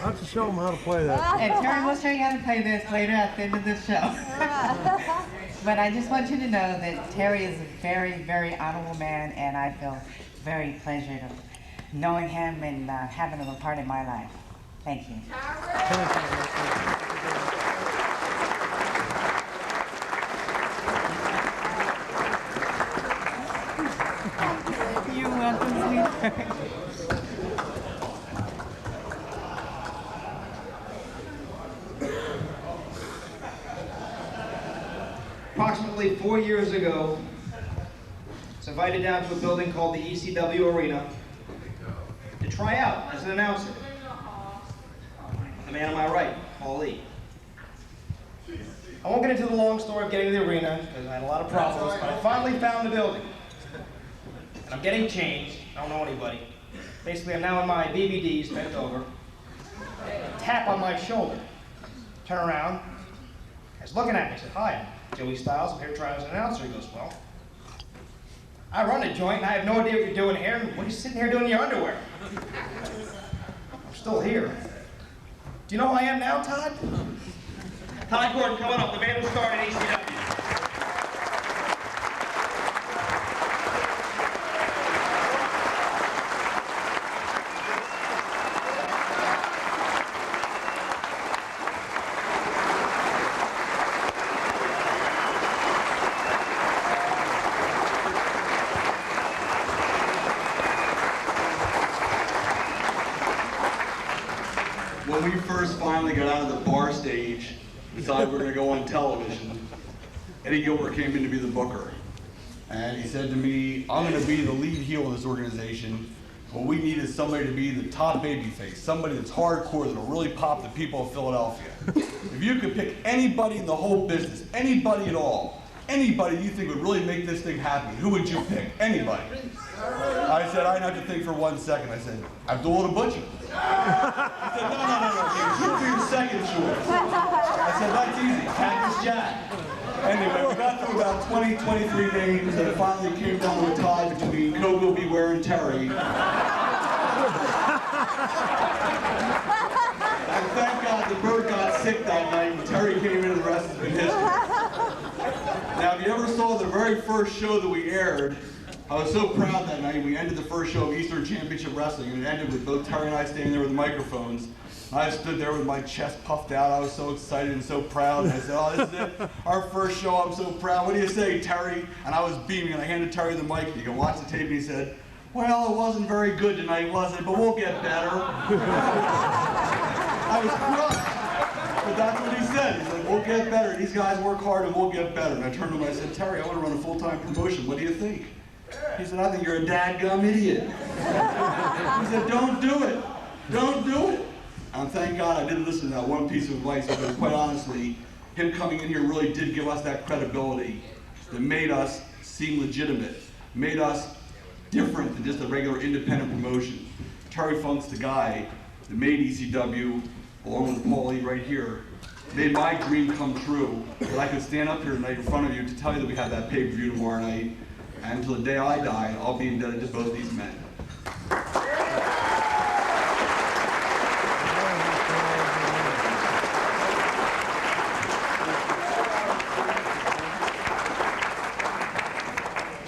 have to show him how to play that. And Terry will show you how to play this later at the end of this show. But I just want you to know that Terry is a very, very honorable man, and I feel very pleasured of knowing him and having him a part of my life. Thank you. You're welcome, sweetheart. Approximately 4 years ago, I was invited down to a building called the ECW Arena to try out as an announcer. The man on my right, Paul Lee. I won't get into the long story of getting to the arena because I had a lot of problems, but I finally found the building. And I'm getting changed. I don't know anybody. Basically, I'm now in my BVDs, bent over. Tap on my shoulder. Turn around. He's looking at me. I said, "Hi, I'm Joey Styles. I'm here trying as an announcer." He goes, "Well, I run a joint and I have no idea what you're doing here. What are you sitting here doing in your underwear?" "I'm still here." "Do you know who I am now, Todd?" Todd Gordon, coming up, the man who started ECW. When we first finally got out of the bar stage, decided we were going to go on television, Eddie Gilbert came in to be the booker. And he said to me, "I'm going to be the lead heel of this organization. What we need is somebody to be the top babyface, somebody that's hardcore, that'll really pop the people of Philadelphia. If you could pick anybody in the whole business, anybody at all, anybody you think would really make this thing happen, who would you pick? Anybody." I said, I didn't have to think for 1 second. I said, "Abdullah the Butcher." He said, no, you'll be your second choice. I said, "That's easy, Cactus Jack." Anyway, we got through about 20, 23 names, and it finally came down to a tie between Coco Beware and Terry. And thank God the bird got sick that night, and Terry came in, and the rest has been history. Now, if you ever saw the very first show that we aired, I was so proud that night. We ended the first show of Eastern Championship Wrestling, and it ended with both Terry and I standing there with the microphones. I stood there with my chest puffed out. I was so excited and so proud. And I said, "Oh, this is it. Our first show. I'm so proud. What do you say, Terry?" And I was beaming, and I handed Terry the mic. You can watch the tape, and he said, "Well, it wasn't very good tonight, was it? But we'll get better." I was crushed. But that's what he said. He said, "We'll get better. These guys work hard, and we'll get better." And I turned to him and I said, "Terry, I want to run a full-time promotion. What do you think?" He said, "I think you're a dadgum idiot." He said, "Don't do it. Don't do it." And thank God I didn't listen to that one piece of advice, because quite honestly, him coming in here really did give us that credibility that made us seem legitimate, made us different than just a regular independent promotion. Terry Funk's the guy that made ECW, along with Paul Lee right here, made my dream come true, that I could stand up here tonight in front of you to tell you that we have that pay-per-view tomorrow night, and until the day I die, I'll be indebted to both these men.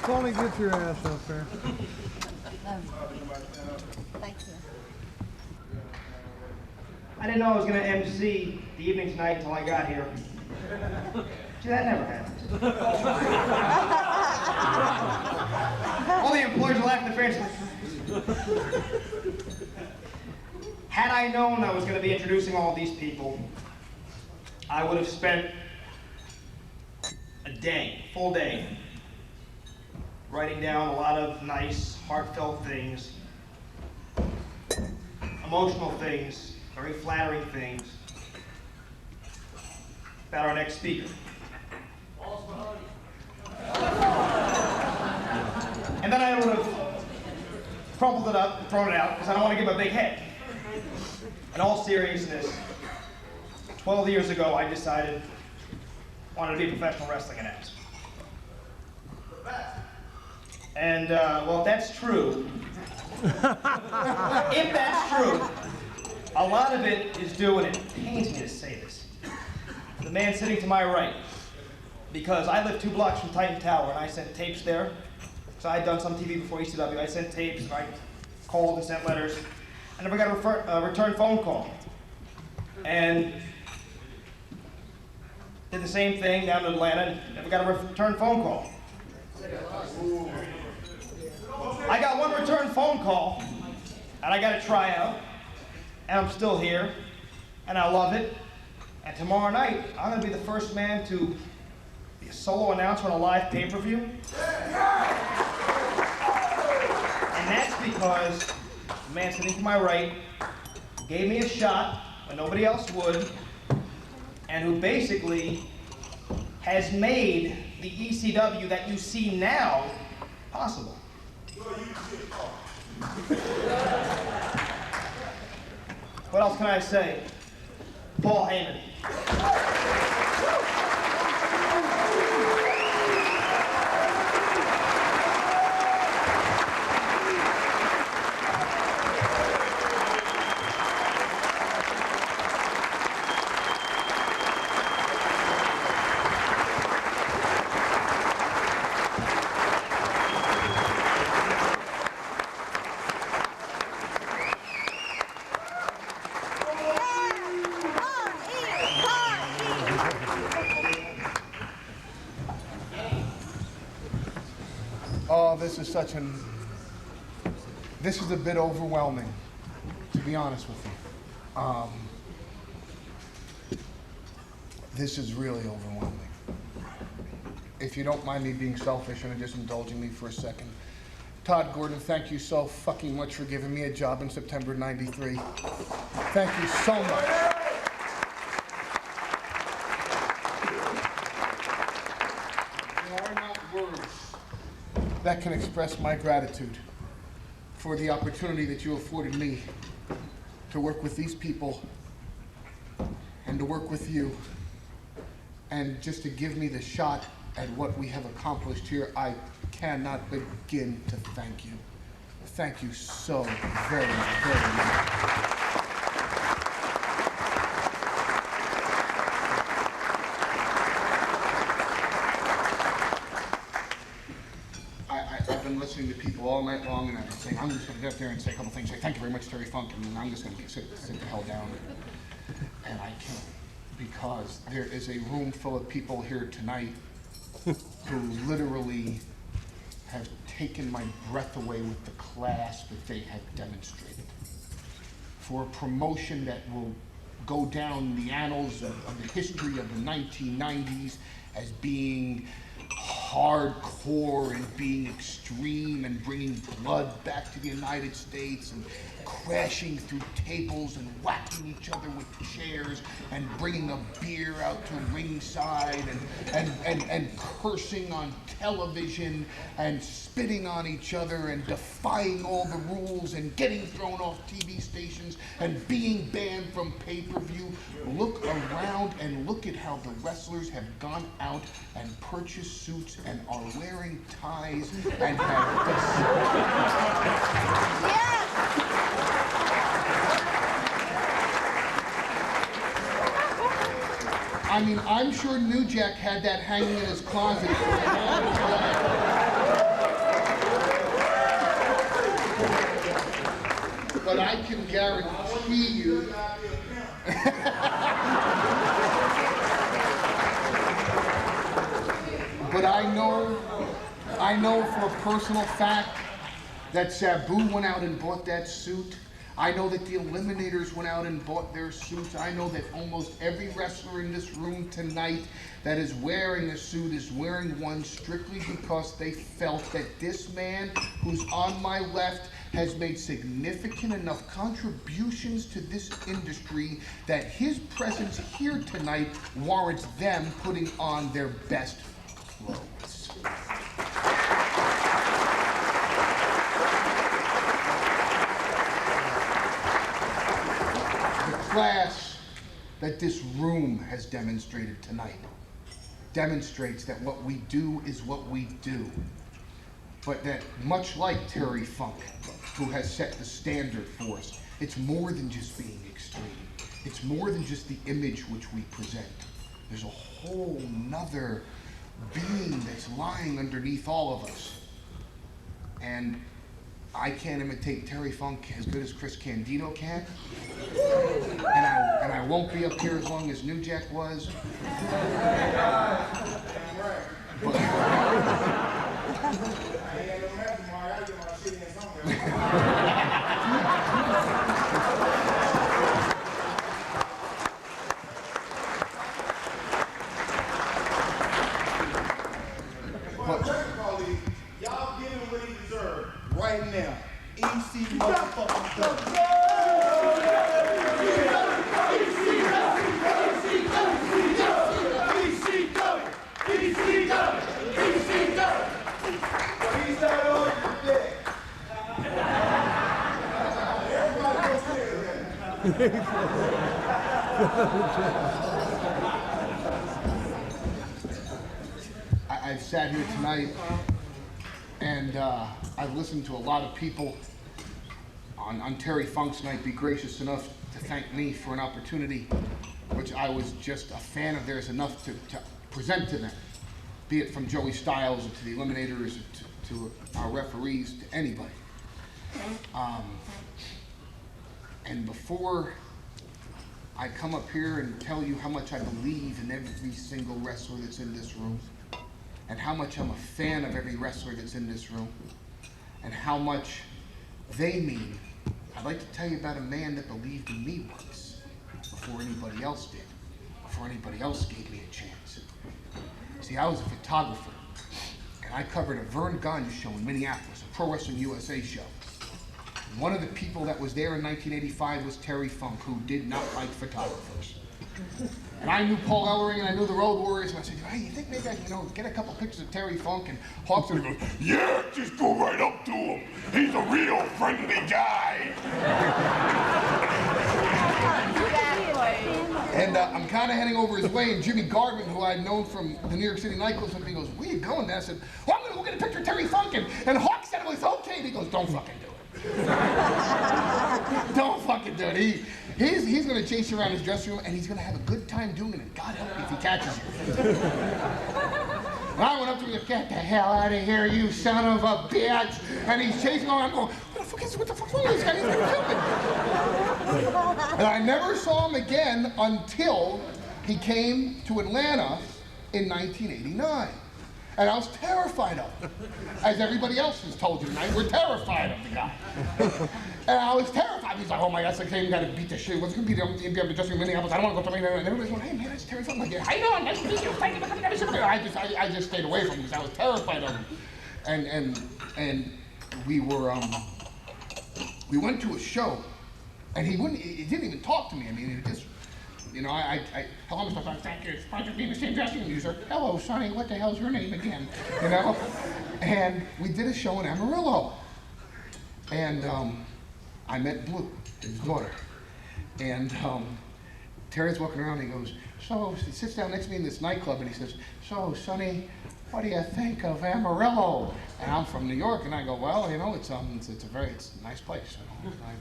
Tony, get your ass up there. Thank you. I didn't know I was going to MC the evening tonight until I got here. See, that never happens. All the employees are laughing, the fans like, Had I known I was going to be introducing all of these people, I would have spent a day, full day, writing down a lot of nice, heartfelt things, emotional things, very flattering things about our next speaker. And then I would have crumpled it up and thrown it out because I don't want to give him a big head. In all seriousness, 12 years ago I decided I wanted to be a professional wrestling announcer. And, well, if that's true, a lot of it is due, and it pains me to say this, the man sitting to my right. Because I live 2 blocks from Titan Tower, and I sent tapes there. So I had done some TV before ECW. I sent tapes, and I called and sent letters. I never got a return phone call. And did the same thing down in Atlanta, and never got a return phone call. I got one return phone call, and I got a tryout, and I'm still here, and I love it. And tomorrow night, I'm going to be the first man to be a solo announcer on a live pay-per-view. And that's because the man sitting to my right gave me a shot when nobody else would, and who basically has made the ECW that you see now possible. What else can I say? Paul Heyman. Oh, this is a bit overwhelming, to be honest with you. This is really overwhelming. If you don't mind me being selfish and just indulging me for a second. Todd Gordon, thank you so fucking much for giving me a job in September '93. Thank you so much. There are not words that can express my gratitude for the opportunity that you afforded me to work with these people and to work with you and just to give me the shot at what we have accomplished here. I cannot begin to thank you. Thank you so very, very much. I've been listening to people all night long, and I've been saying, I'm just going to get up there and say a couple things, say, thank you very much, Terry Funk, and I'm just going to sit the hell down. And I can't, because there is a room full of people here tonight who literally have taken my breath away with the class that they have demonstrated. For a promotion that will go down in the annals of the history of the 1990s as being hardcore and being extreme and bringing blood back to the United States and crashing through tables and whacking each other with chairs and bringing a beer out to ringside and cursing on television and spitting on each other and defying all the rules and getting thrown off TV stations and being banned from pay-per-view. Look around and look at how the wrestlers have gone out and purchased suits and are wearing ties and have I mean, I'm sure New Jack had that hanging in his closet for a long time. But I can guarantee you but I know for a personal fact that Sabu went out and bought that suit. I know that the Eliminators went out and bought their suits. I know that almost every wrestler in this room tonight that is wearing a suit is wearing one strictly because they felt that this man who's on my left has made significant enough contributions to this industry that his presence here tonight warrants them putting on their best clothes. The class that this room has demonstrated tonight demonstrates that what we do is what we do, but that much like Terry Funk, who has set the standard for us, it's more than just being extreme. It's more than just the image which we present. There's a whole nother being that's lying underneath all of us. And I can't imitate Terry Funk as good as Chris Candido can. And I won't be up here as long as New Jack was. Y'all give him what he deserves right now. EC motherfucking W. He's not on your dick. I've sat here tonight and I've listened to a lot of people on Terry Funk's night be gracious enough to thank me for an opportunity which I was just a fan of theirs enough to present to them, be it from Joey Styles or to the Eliminators or to our referees, to anybody. And before I come up here and tell you how much I believe in every single wrestler that's in this room, and how much I'm a fan of every wrestler that's in this room, and how much they mean, I'd like to tell you about a man that believed in me once, before anybody else did, before anybody else gave me a chance. See, I was a photographer, and I covered a Vern Gunn show in Minneapolis, a Pro Wrestling USA show. And one of the people that was there in 1985 was Terry Funk, who did not like photographers. And I knew Paul Ellering and I knew the Road Warriors, and I said, hey, you think maybe I can, get a couple pictures of Terry Funk? And Hawkson goes, yeah, just go right up to him. He's a real friendly guy. And I'm kind of heading over his way, and Jimmy Garvin, who I'd known from the New York City nightclubs, and he goes, where you going there? I said, well, I'm going to go get a picture of Terry Funk. And Hawk said it was okay. And he goes, don't fucking do it. Don't fucking do it. He's going to chase you around his dressing room, and he's going to have a good time doing it, and God help me if he catches you. And I went up to him and said, get the hell out of here, you son of a bitch. And he's chasing me, and I'm going, what the fuck's wrong with this guy? He's going to kill me. And I never saw him again until he came to Atlanta in 1989. And I was terrified of him. As everybody else has told you tonight, we're terrified of the guy. And I was terrified. He's like, oh my God, I came got to beat the shit. What's going to be the dressing room in Minneapolis? I don't want to go to Minneapolis. And everybody's going, hey man, that's Terry Funk. I'm like, yeah, how you doing? Nice to meet you. Thank you for coming to I just stayed away from him because I was terrified of him. And we went to a show, and he didn't even talk to me. I mean, he just, hello, Mr. Funk, thank you. It's a pleasure being in the same dressing room, sir. Hello, Sonny, what the hell's your name again? And we did a show in Amarillo. And I met Blue, his daughter. And Terry's walking around and he goes, so he sits down next to me in this nightclub and he says, so Sonny, what do you think of Amarillo? And I'm from New York, and I go, well, it's a nice place.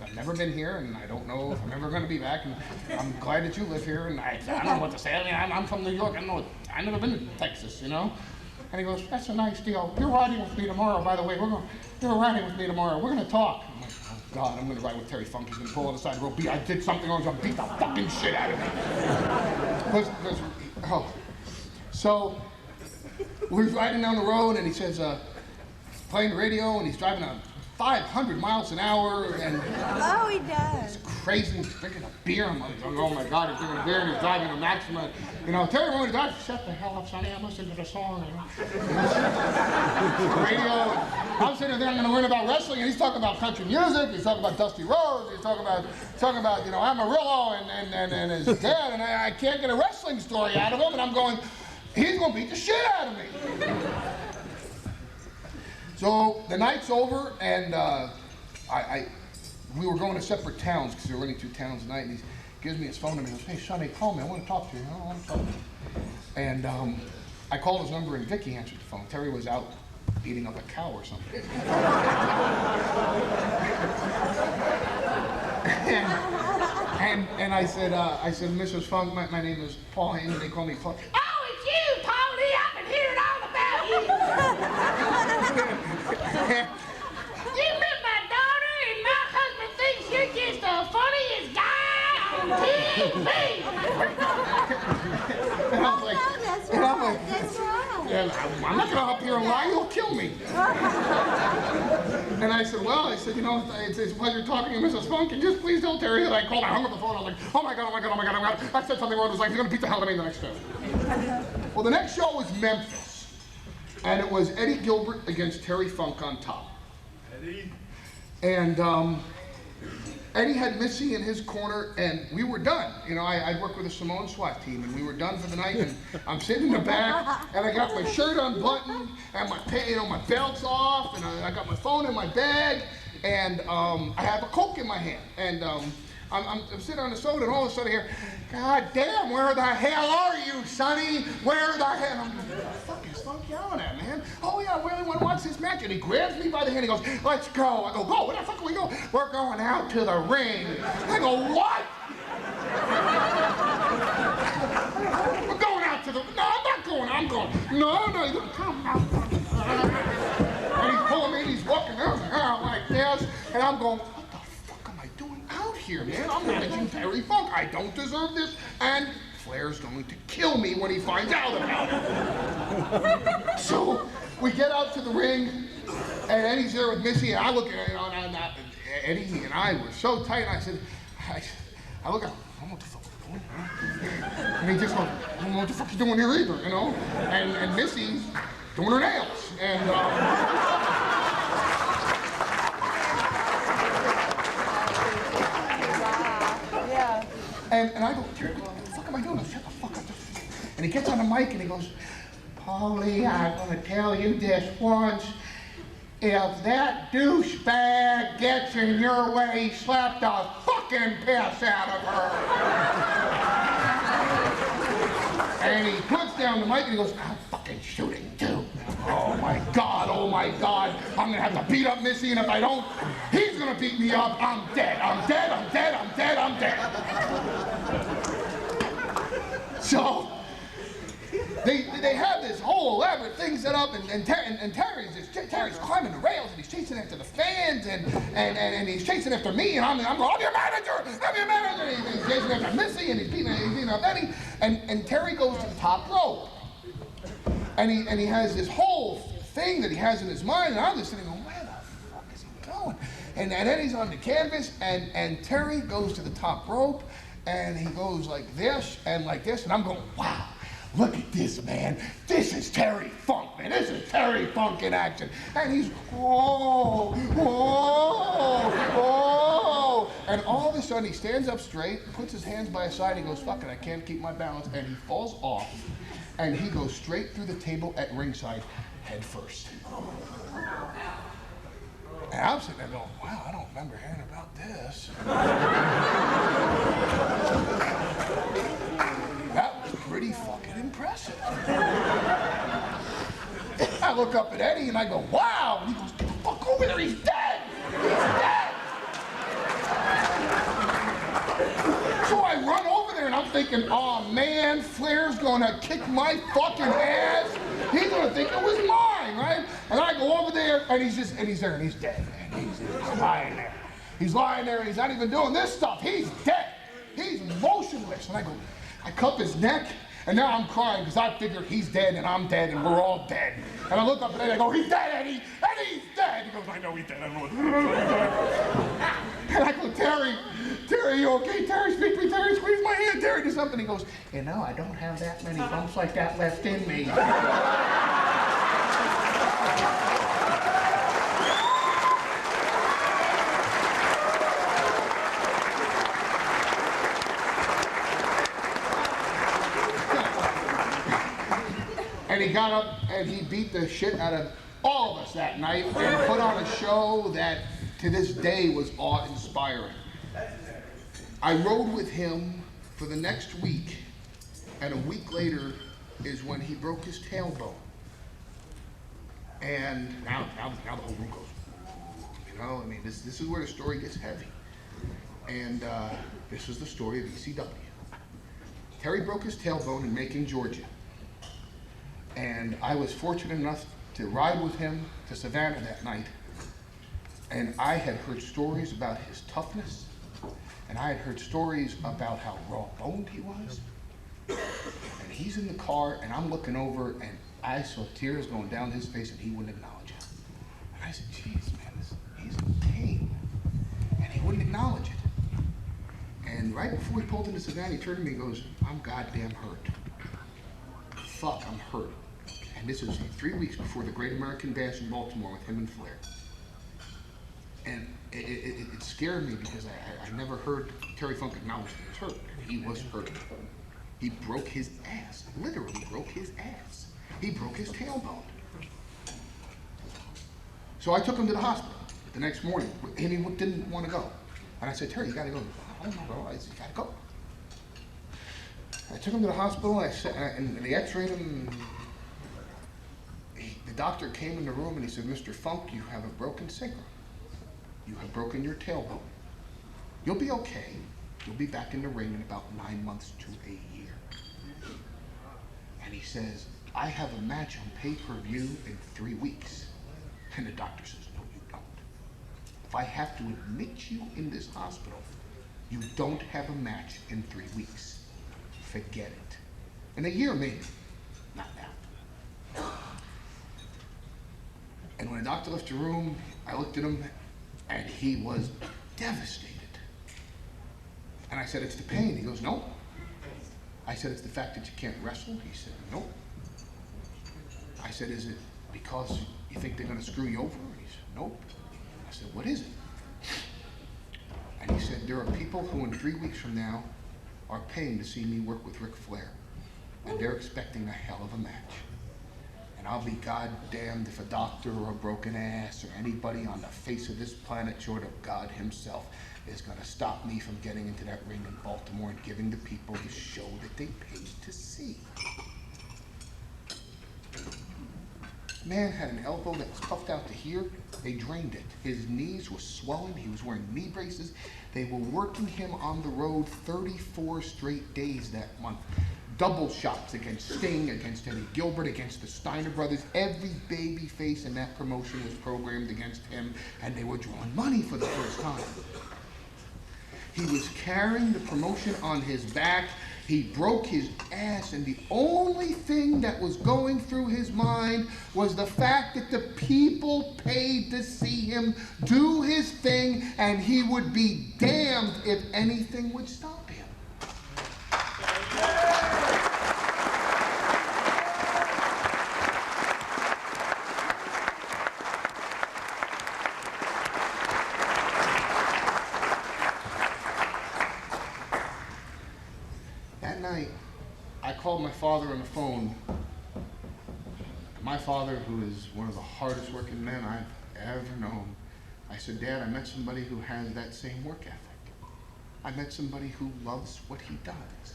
I've never been here, and I don't know if I'm ever going to be back. And I'm glad that you live here, and I don't know what to say. I mean, I'm from New York. I've never been to Texas, And he goes, that's a nice deal. You're riding with me tomorrow, by the way. You're riding with me tomorrow. We're going to talk. I'm like, oh God, I'm going to ride with Terry Funk. He's going to pull on the side of the road. I did something wrong, so I'll beat the fucking shit out of me. So we're riding down the road, and he says, playing the radio, and he's driving a 500 miles an hour, and Oh, he does. crazy. He's drinking a beer. I'm like, oh my God, he's drinking a beer and he's driving a Maxima. You know, Terry wanted to shut the hell up, Sonny. I'm listening to the song. Radio. I'm sitting there, I'm going to learn about wrestling, and he's talking about country music. He's talking about Dusty Rhodes. He's talking about you know, Amarillo and his dad, and I can't get a wrestling story out of him, and I'm going, he's going to beat the shit out of me. So the night's over, and we were going to separate towns because we were running 2 towns a night, and he gives me his phone number. He goes, hey, Sonny, call me. I want to talk to you. I want to talk to you. And I called his number, and Vicky answered the phone. Terry was out eating up a cow or something. and I said, Mrs. Funk, my name is Paul Heyman. They call me Paul. Oh, it's you, Paulie. I've been hearing all about you. You met my daughter, and my husband thinks you're just the funniest guy on TV. And I'm like, That's right. yeah, I'm not gonna up here and lie, you'll kill me. And I said, well, you know, it's a pleasure talking to you, Mrs. Funk, and just please tell Terry that I called, I hung up the phone, I was like, oh my God, I said something wrong, it was like, he's gonna beat the hell out of me the next show. Well, the next show was Memphis, and it was Eddie Gilbert against Terry Funk on top. Eddie? And Eddie had Missy in his corner, and we were done. You know, I worked with a Samoan SWAT team, and we were done for the night, and I'm sitting in the back, and I got my shirt unbuttoned, and my belt's off, and I got my phone in my bag, and I have a Coke in my hand, and I'm sitting on the soda, and all of a sudden I hear, God damn, where the hell are you, Sonny? Where the hell? I'm like, what the fuck is Funk yelling at, man? Oh yeah, I really want to watch this match. And he grabs me by the hand, he goes, let's go. I go, go, where the fuck are we going? We're going out to the ring. I go, what? We're going out to the, no, I'm not going, I'm going. No, he's going, come out. And he's pulling me, and he's walking around like this, and I'm going, out here, man. I'm managing Terry Funk. I don't deserve this, and Flair's going to kill me when he finds out about it. So we get out to the ring, and Eddie's there with Missy, and I look at Eddie, and I were so tight, and I said, I look at him, I don't know what the fuck is going on. And he just goes, I don't know what the fuck he's doing here either, you know? And Missy's doing her nails, and And I go, Terry, what the fuck am I doing? I said, shut the fuck up. And he gets on the mic and he goes, Paulie, I'm gonna tell you this once. If that douchebag gets in your way, slap the fucking piss out of her. And he puts down the mic and he goes, I'm fucking shooting too. Oh my God, I'm gonna have to beat up Missy, and if I don't, he's gonna beat me up. I'm dead. So, they have this whole elaborate thing set up, and Terry's climbing the rails, and he's chasing after the fans, and he's chasing after me, and I'm going, I'm your manager, and he's chasing after Missy, and he's beating up Eddie, and Terry goes to the top rope. And he has this whole thing that he has in his mind, and I'm just sitting going, where the fuck is he going? And Eddie's on the canvas, and Terry goes to the top rope, and he goes like this, and I'm going, wow, look at this, man. This is Terry Funk, man. This is Terry Funk in action. And he's, whoa. And all of a sudden, he stands up straight, puts his hands by his side, and he goes, fuck it, I can't keep my balance, and he falls off. And he goes straight through the table at ringside, head first. And I'm sitting there going, wow, I don't remember hearing about this. That was pretty fucking impressive. I look up at Eddie and I go, wow. And he goes, get the fuck over there, he's dead. He's dead. So I run over there and I'm thinking, oh man, Flair's gonna kick my fucking ass. He's gonna think it was mine, right? And I go over there and he's there and he's dead, man. He's lying there. He's lying there and he's not even doing this stuff. He's dead. He's motionless. And I cup his neck, and now I'm crying because I figured he's dead and I'm dead and we're all dead. And I look up at Eddie and I go, he's dead, Eddie! Eddie's dead! He goes, I know he's dead. I don't know what And I go, Terry, you okay? Terry, speak to me. Terry, squeeze my hand. Terry, do something. He goes, you know, I don't have that many bumps like that left in me. And he got up and he beat the shit out of all of us that night and put on a show that to this day was awe-inspiring. I rode with him for the next week, and a week later is when he broke his tailbone. And now the whole room goes, you know, I mean, this is where the story gets heavy. And this is the story of ECW. Terry broke his tailbone in Macon, Georgia. And I was fortunate enough to ride with him to Savannah that night. And I had heard stories about his toughness, and I had heard stories about how raw-boned he was. And he's in the car, and I'm looking over, and I saw tears going down his face, and he wouldn't acknowledge it. And I said, geez, man, he's in pain. And he wouldn't acknowledge it. And right before he pulled into Savannah, he turned to me and goes, I'm goddamn hurt. Fuck, I'm hurt. And this was 3 weeks before the Great American Bash in Baltimore with him and Flair. And it scared me because I never heard Terry Funk acknowledge that he was hurt. He was hurt. He broke his ass, literally broke his ass. He broke his tailbone. So I took him to the hospital the next morning, and he didn't want to go. And I said, Terry, you gotta go. Oh, no, bro, you gotta go. I took him to the hospital, and they x-rayed him. The doctor came in the room and he said, Mr. Funk, you have a broken sacrum. You have broken your tailbone. You'll be okay. You'll be back in the ring in about 9 months to a year. And he says, I have a match on pay-per-view in 3 weeks. And the doctor says, no, you don't. If I have to admit you in this hospital, you don't have a match in 3 weeks. Forget it. In a year, maybe. Not now. And when the doctor left the room, I looked at him, and he was devastated. And I said, it's the pain. He goes, no. I said, it's the fact that you can't wrestle? He said, no. I said, is it because you think they're gonna screw you over? He said, nope. I said, what is it? And he said, there are people who in 3 weeks from now are paying to see me work with Ric Flair. And they're expecting a hell of a match. And I'll be goddamned if a doctor or a broken ass or anybody on the face of this planet short of God himself is gonna stop me from getting into that ring in Baltimore and giving the people the show that they paid to see. Man had an elbow that was puffed out to here. They drained it. His knees were swollen. He was wearing knee braces. They were working him on the road 34 straight days that month. Double shots against Sting, against Eddie Gilbert, against the Steiner brothers. Every baby face in that promotion was programmed against him, and they were drawing money for the first time. He was carrying the promotion on his back. He broke his ass, and the only thing that was going through his mind was the fact that the people paid to see him do his thing, and he would be damned if anything would stop him. That night, I called my father on the phone. My father, who is one of the hardest working men I've ever known. I said, Dad, I met somebody who has that same work ethic. I met somebody who loves what he does.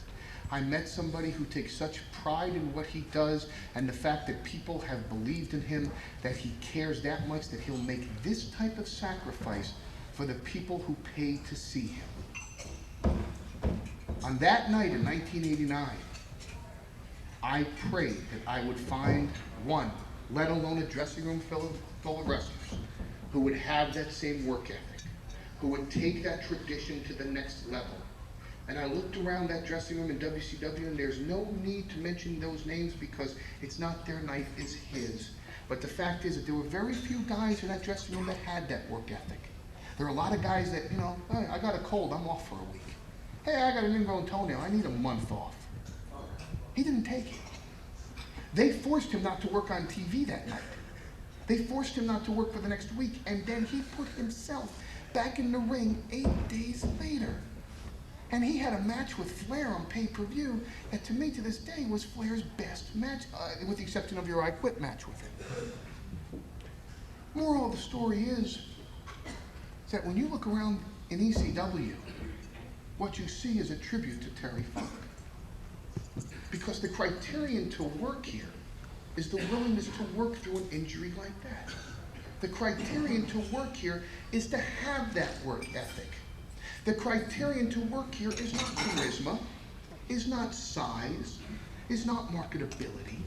I met somebody who takes such pride in what he does and the fact that people have believed in him, that he cares that much that he'll make this type of sacrifice for the people who paid to see him. On that night in 1989, I prayed that I would find one, let alone a dressing room full of wrestlers, who would have that same work ethic, who would take that tradition to the next level. And I looked around that dressing room in WCW, and there's no need to mention those names because it's not their night, it's his. But the fact is that there were very few guys in that dressing room that had that work ethic. There are a lot of guys that, you know, hey, I got a cold, I'm off for a week. Hey, I got an ingrown toenail, I need a month off. He didn't take it. They forced him not to work on TV that night. They forced him not to work for the next week, and then he put himself back in the ring 8 days later. And he had a match with Flair on pay-per-view that to me to this day was Flair's best match, with the exception of your I Quit match with him. Moral of the story is that when you look around in ECW, what you see is a tribute to Terry Funk. Because the criterion to work here is the willingness to work through an injury like that. The criterion to work here is to have that work ethic. The criterion to work here is not charisma, is not size, is not marketability.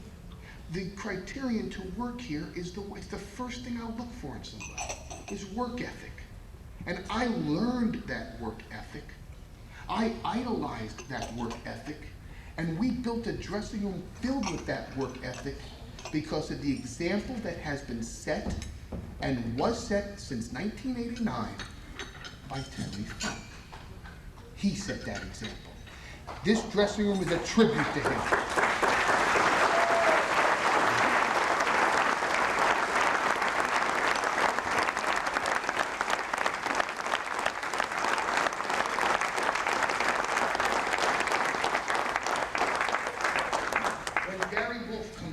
The criterion to work here is it's the first thing I'll look for in somebody, is work ethic. And I learned that work ethic. I idolized that work ethic. And we built a dressing room filled with that work ethic because of the example that has been set and was set since 1989 by Terry Funk. He set that example. This dressing room is a tribute to him.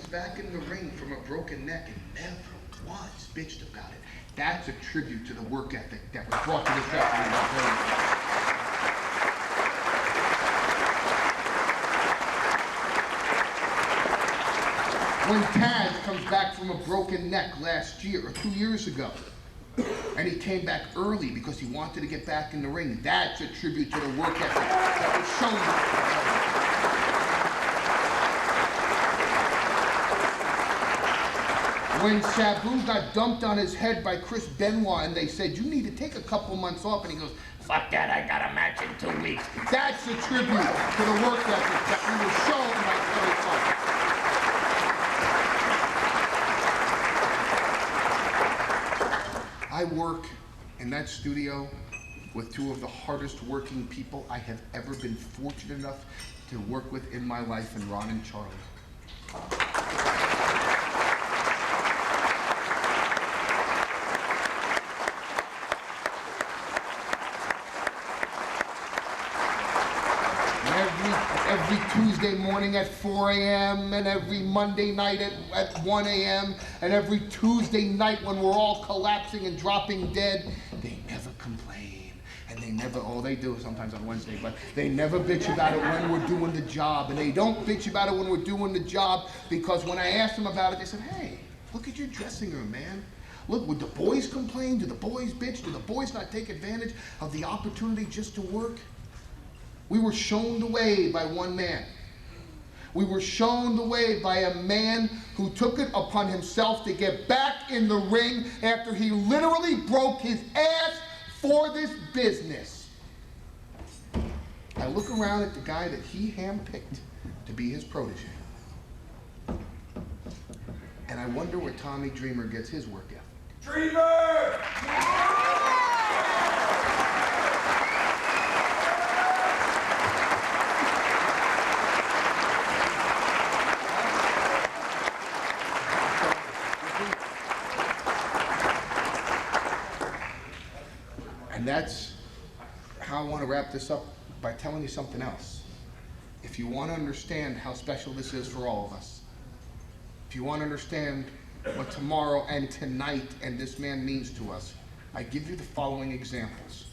Back in the ring from a broken neck and never once bitched about it. That's a tribute to the work ethic that was brought to this dressing room. When Taz comes back from a broken neck last year or 2 years ago, and he came back early because he wanted to get back in the ring, that's a tribute to the work ethic that was shown. When Sabu got dumped on his head by Chris Benoit and they said, you need to take a couple months off, and he goes, fuck that, I got a match in 2 weeks. That's a tribute to the work ethic that we were shown by Terry Funk. I work in that studio with two of the hardest working people I have ever been fortunate enough to work with in my life, and Ron and Charlie. Every Tuesday morning at 4 a.m. and every Monday night at 1 a.m. and every Tuesday night when we're all collapsing and dropping dead, they never complain. And they never, they do sometimes on Wednesday, but they never bitch about it when we're doing the job. And they don't bitch about it when we're doing the job because when I asked them about it, they said, hey, look at your dressing room, man. Look, would the boys complain? Do the boys bitch? Do the boys not take advantage of the opportunity just to work? We were shown the way by one man. We were shown the way by a man who took it upon himself to get back in the ring after he literally broke his ass for this business. I look around at the guy that he handpicked to be his protege. And I wonder where Tommy Dreamer gets his work ethic. Dreamer! And that's how I want to wrap this up by telling you something else. If you want to understand how special this is for all of us, if you want to understand what tomorrow and tonight and this man means to us, I give you the following examples.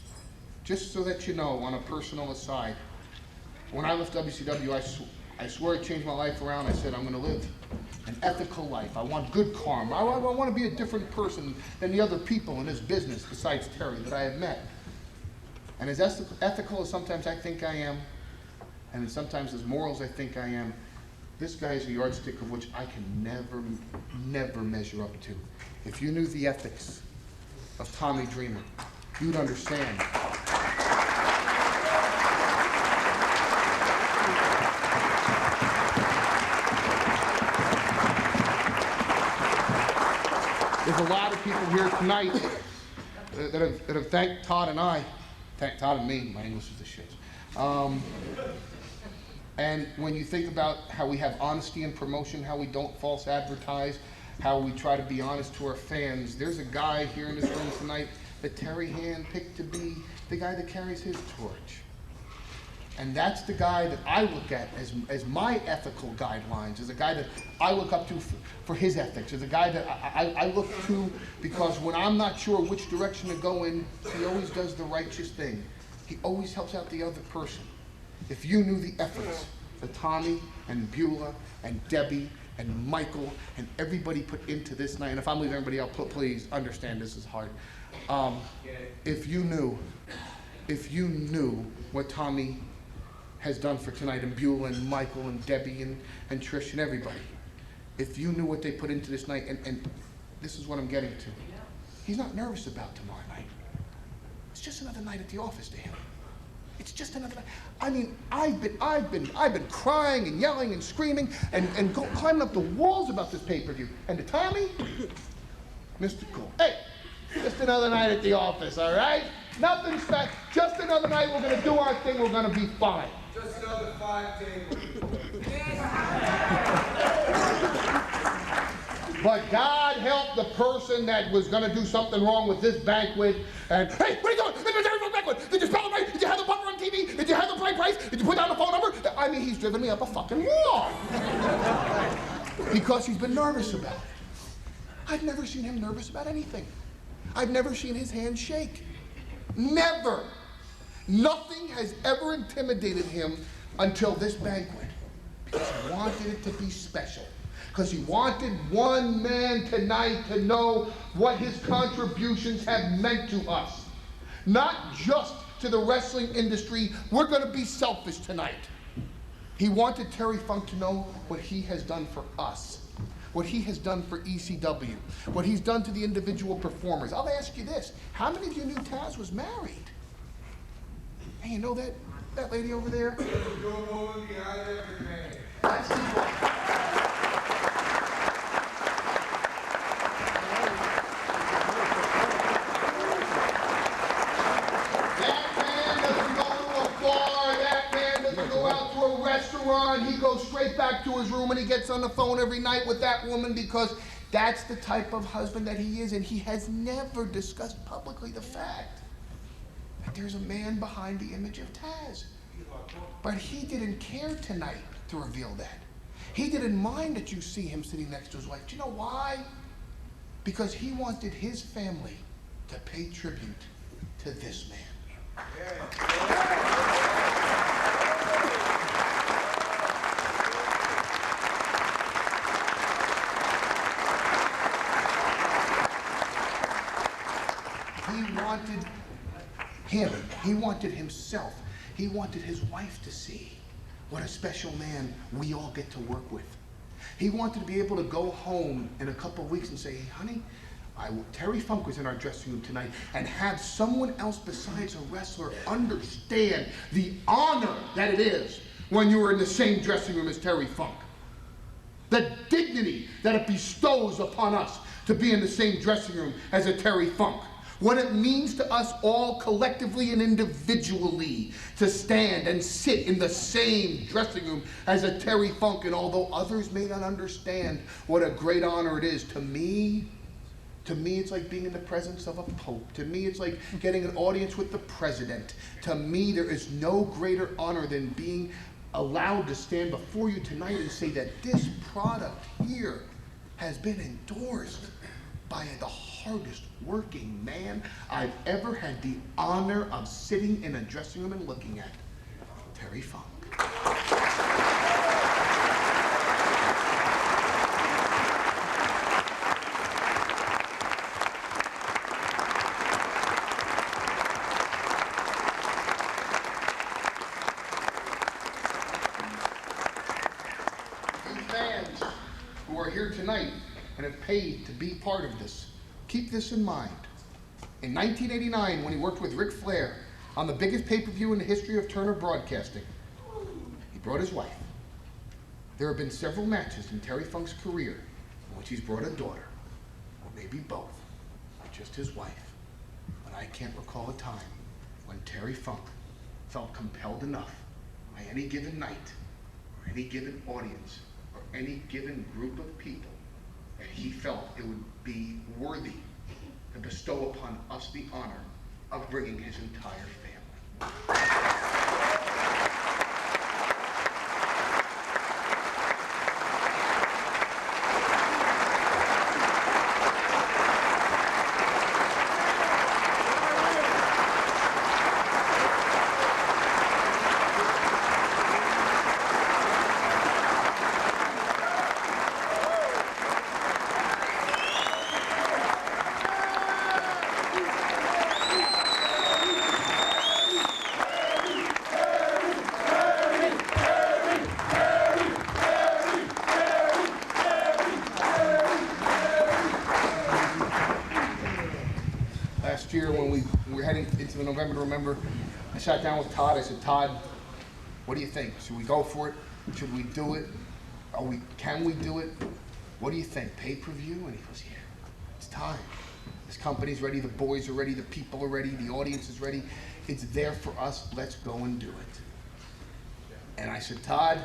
Just so that you know, on a personal aside, when I left WCW, I swore it changed my life around. I said, I'm going to live an ethical life. I want good karma. I want to be a different person than the other people in this business besides Terry that I have met. And as ethical as sometimes I think I am, and sometimes as moral as I think I am, this guy is a yardstick of which I can never measure up to. If you knew the ethics of Tommy Dreamer, you'd understand. There's a lot of people here tonight that have thanked Todd and I. Thank Todd and me. My English is the shit. And when you think about how we have honesty in promotion, how we don't false advertise, how we try to be honest to our fans, there's a guy here in this room tonight that Terry handpicked to be the guy that carries his torch. And that's the guy that I look at as my ethical guidelines, as a guy that I look up to for his ethics, as a guy that I look to because when I'm not sure which direction to go in, he always does the righteous thing. He always helps out the other person. If you knew the efforts that Tommy and Beulah and Debbie and Michael and everybody put into this night, and if I'm leaving everybody out, please understand this is hard. If you knew what Tommy has done for tonight, and Beulah and Michael and Debbie and Trish and everybody, if you knew what they put into this night, and this is what I'm getting to, he's not nervous about tomorrow night. It's just another night at the office to him. It's just another night. I mean, I've been crying and yelling and screaming and climbing up the walls about this pay-per-view. And to Tommy, Mr. Cool. Hey, just another night at the office, all right? Nothing special. Just another night. We're gonna do our thing. We're gonna be fine. Just another 5 tables. But God help the person that was going to do something wrong with this banquet. And, hey, what are you doing? This is a banquet. Did you spell it right? Did you have the butler on TV? Did you have the right price? Did you put down the phone number? I mean, he's driven me up a fucking wall. Because he's been nervous about it. I've never seen him nervous about anything. I've never seen his hand shake. Never. Nothing has ever intimidated him until this banquet. Because he wanted it to be special. Because he wanted one man tonight to know what his contributions have meant to us. Not just to the wrestling industry. We're going to be selfish tonight. He wanted Terry Funk to know what he has done for us. What he has done for ECW. What he's done to the individual performers. I'll ask you this. How many of you knew Taz was married? Hey, you know that lady over there? That's the he goes straight back to his room and he gets on the phone every night with that woman because that's the type of husband that he is, and he has never discussed publicly the fact that there's a man behind the image of Taz. But he didn't care tonight to reveal that. He didn't mind that you see him sitting next to his wife. Do you know why? Because he wanted his family to pay tribute to this man. He wanted himself, he wanted his wife to see what a special man we all get to work with. He wanted to be able to go home in a couple of weeks and say, hey, honey, Terry Funk was in our dressing room tonight, and have someone else besides a wrestler understand the honor that it is when you were in the same dressing room as Terry Funk. The dignity that it bestows upon us to be in the same dressing room as a Terry Funk. What it means to us all collectively and individually to stand and sit in the same dressing room as a Terry Funk. And although others may not understand what a great honor it is, to me it's like being in the presence of a pope. To me it's like getting an audience with the president. To me there is no greater honor than being allowed to stand before you tonight and say that this product here has been endorsed by the hardest working man I've ever had the honor of sitting in a dressing room and looking at, Terry Funk. You fans who are here tonight and have paid to be part of this, keep this in mind. In 1989, when he worked with Ric Flair on the biggest pay-per-view in the history of Turner Broadcasting, he brought his wife. There have been several matches in Terry Funk's career in which he's brought a daughter. maybe both, or just his wife, but I can't recall a time when Terry Funk felt compelled enough by any given night, or any given audience, or any given group of people, that he felt it would be worthy to bestow upon us the honor of bringing his entire family. Last year when we were heading into the November to Remember, I sat down with Todd. I said, Todd, what do you think? Should we go for it? Should we do it? Can we do it? What do you think? Pay-per-view? And he goes, yeah, it's time. This company's ready, the boys are ready, the people are ready, the audience is ready. It's there for us. Let's go and do it. And I said, Todd,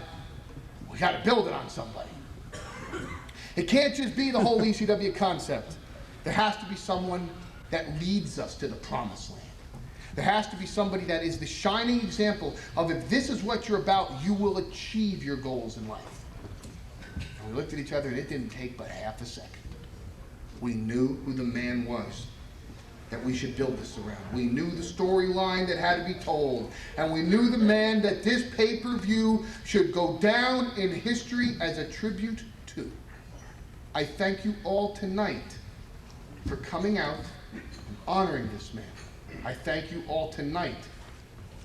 we got to build it on somebody. It can't just be the whole ECW concept. There has to be someone that leads us to the promised land. There has to be somebody that is the shining example of, if this is what you're about, you will achieve your goals in life. And we looked at each other, and it didn't take but half a second. We knew who the man was that we should build this around. We knew the storyline that had to be told, and we knew the man that this pay-per-view should go down in history as a tribute to. I thank you all tonight for coming out and honoring this man. I thank you all tonight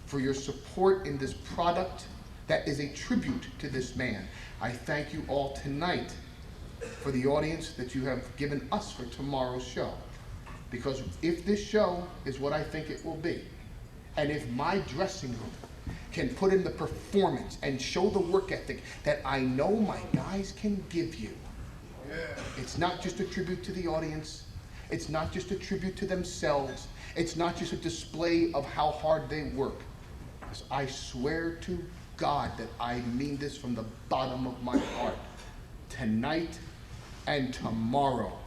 for your support in this product that is a tribute to this man. I thank you all tonight for the audience that you have given us for tomorrow's show. Because if this show is what I think it will be, and if my dressing room can put in the performance and show the work ethic that I know my guys can give you, it's not just a tribute to the audience, it's not just a tribute to themselves, it's not just a display of how hard they work. I swear to God that I mean this from the bottom of my heart. Tonight and tomorrow,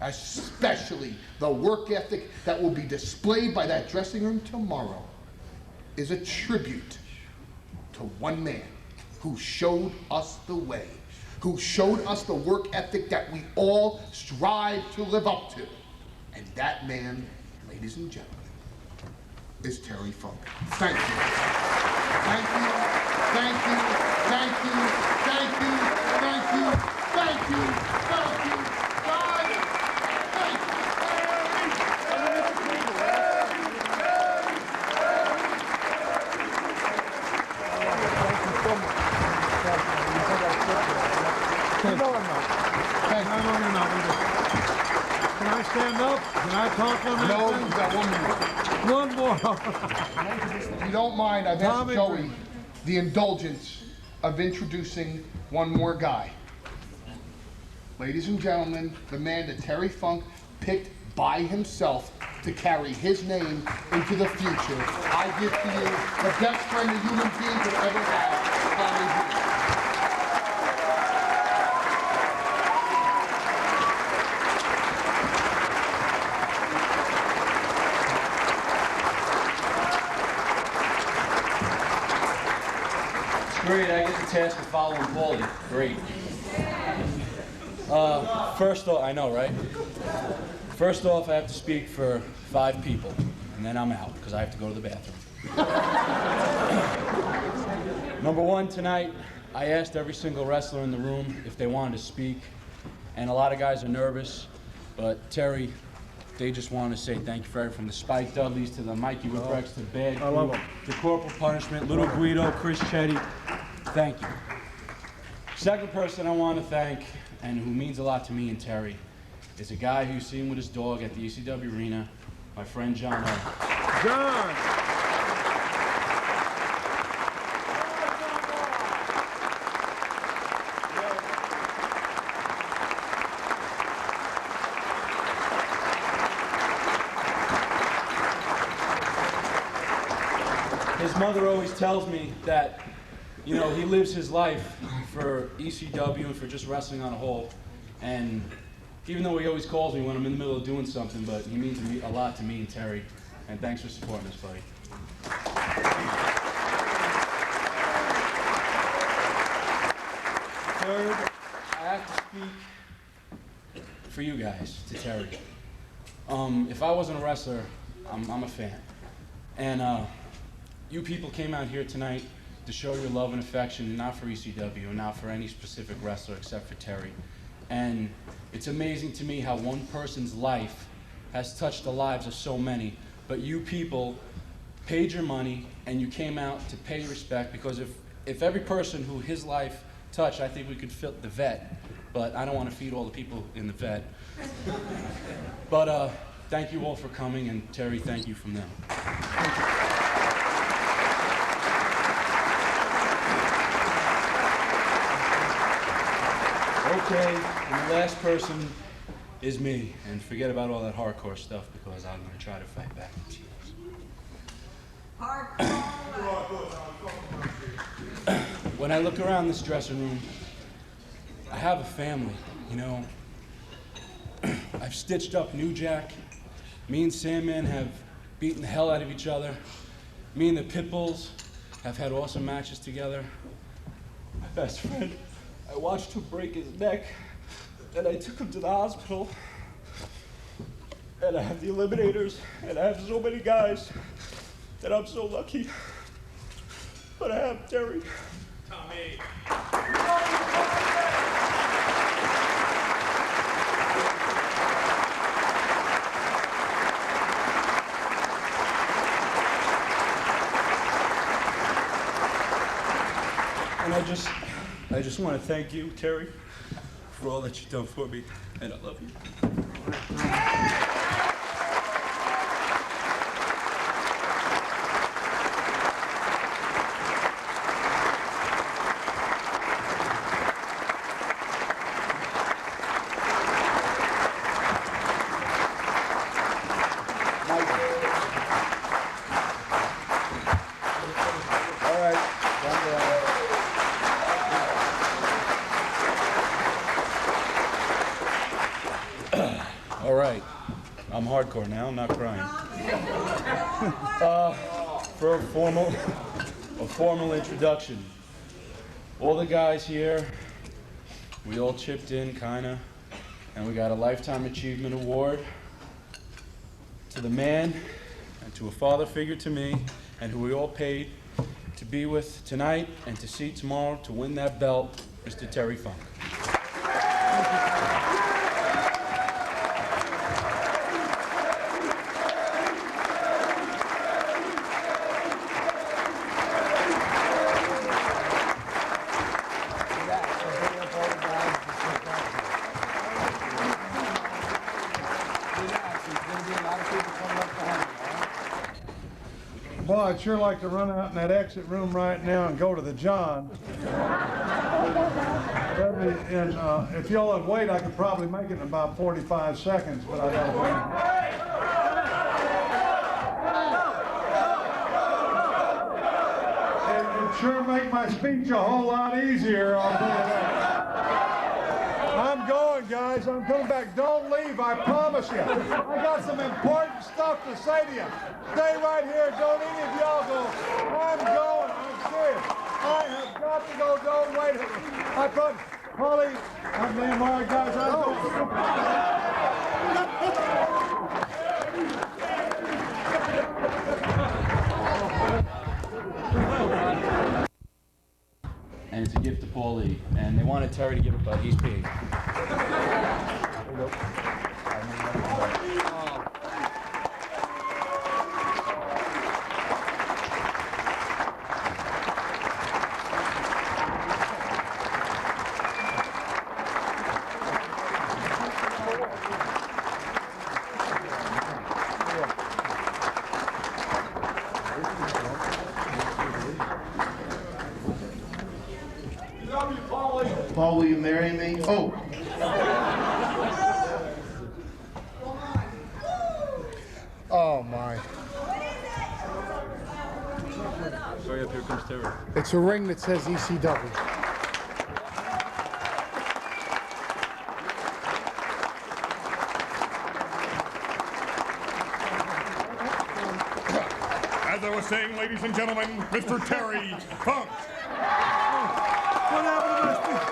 especially the work ethic that will be displayed by that dressing room tomorrow, is a tribute to one man who showed us the way, who showed us the work ethic that we all strive to live up to. And that man, ladies and gentlemen, is Terry Funk. Thank you. Thank you, thank you, thank you, thank you, thank you, thank you, thank you, God, thank you. Can I stand up? Can I talk on that? No, thing? you've got 1 minute. 1 more. If you don't mind, I've asked Tommy Joey Green. the indulgence of introducing one more guy. Ladies and gentlemen, the man that Terry Funk picked by himself to carry his name into the future. I give to you the best friend a human being could ever have, Tommy Green. Great, I get the task of following Paulie. Great. First off, I know, right? First off, I have to speak for 5 people, and then I'm out, because I have to go to the bathroom. Number 1, tonight, I asked every single wrestler in the room if they wanted to speak, and a lot of guys are nervous, but Terry, they just want to say thank you for everything, from the Spike Dudleys to the Mikey Whipwrecks to Bad Crew, I love 'em. to Corporal Punishment, Little Guido, Chris Chetty. Thank you. Second person I want to thank, and who means a lot to me and Terry, is a guy who's seen with his dog at the ECW arena, my friend John O. John! his mother always tells me that, you know, he lives his life for ECW and for just wrestling on a whole. And even though he always calls me when I'm in the middle of doing something, but he means a lot to me and Terry. And thanks for supporting us, buddy. Third, I have to speak for you guys, to Terry. If I wasn't a wrestler, I'm a fan. And you people came out here tonight to show your love and affection, not for ECW, and not for any specific wrestler except for Terry. And it's amazing to me how one person's life has touched the lives of so many, but you people paid your money and you came out to pay respect, because if every person who his life touched, I think we could fill the vet, but I don't want to feed all the people in the vet. But thank you all for coming, and Terry, thank you from them. Okay, and the last person is me, and forget about all that hardcore stuff because I'm going to try to fight back. When I look around this dressing room, I have a family, you know. I've stitched up New Jack. Me and Sandman have beaten the hell out of each other. Me and the Pitbulls have had awesome matches together. My best friend, I watched him break his neck, and I took him to the hospital. And I have the Eliminators, and I have so many guys that I'm so lucky. But I have Terry. Tommy. And I just want to thank you, Terry, for all that you've done for me, and I love you. All right, I'm hardcore now, I'm not crying. For a formal introduction, all the guys here, we all chipped in, kinda, and we got a Lifetime Achievement Award to the man and to a father figure to me, and who we all paid to be with tonight and to see tomorrow to win that belt, Mr. Terry Funk. Boy, I'd sure like to run out in that exit room right now and go to the John. And if y'all would wait, I could probably make it in about 45 seconds, but I gotta wait. It'd sure make my speech a whole lot easier, I'll tell you that. I'm going, guys. I'm coming back. Don't leave, I promise you. I got some important stuff to say to you. Stay right here. Don't any of y'all go. I'm going. I'm serious. I have got to go. Don't wait. I promise. Holly, I'm damn all right, guys. I'm going. And it's a gift to Paulie, and they wanted Terry to give it, but he's paid. Paul, will you marry me? Oh. Oh my. Here comes Terry. It's a ring that says ECW. As I was saying, ladies and gentlemen, Mr. Terry Funk. What happened to my speech?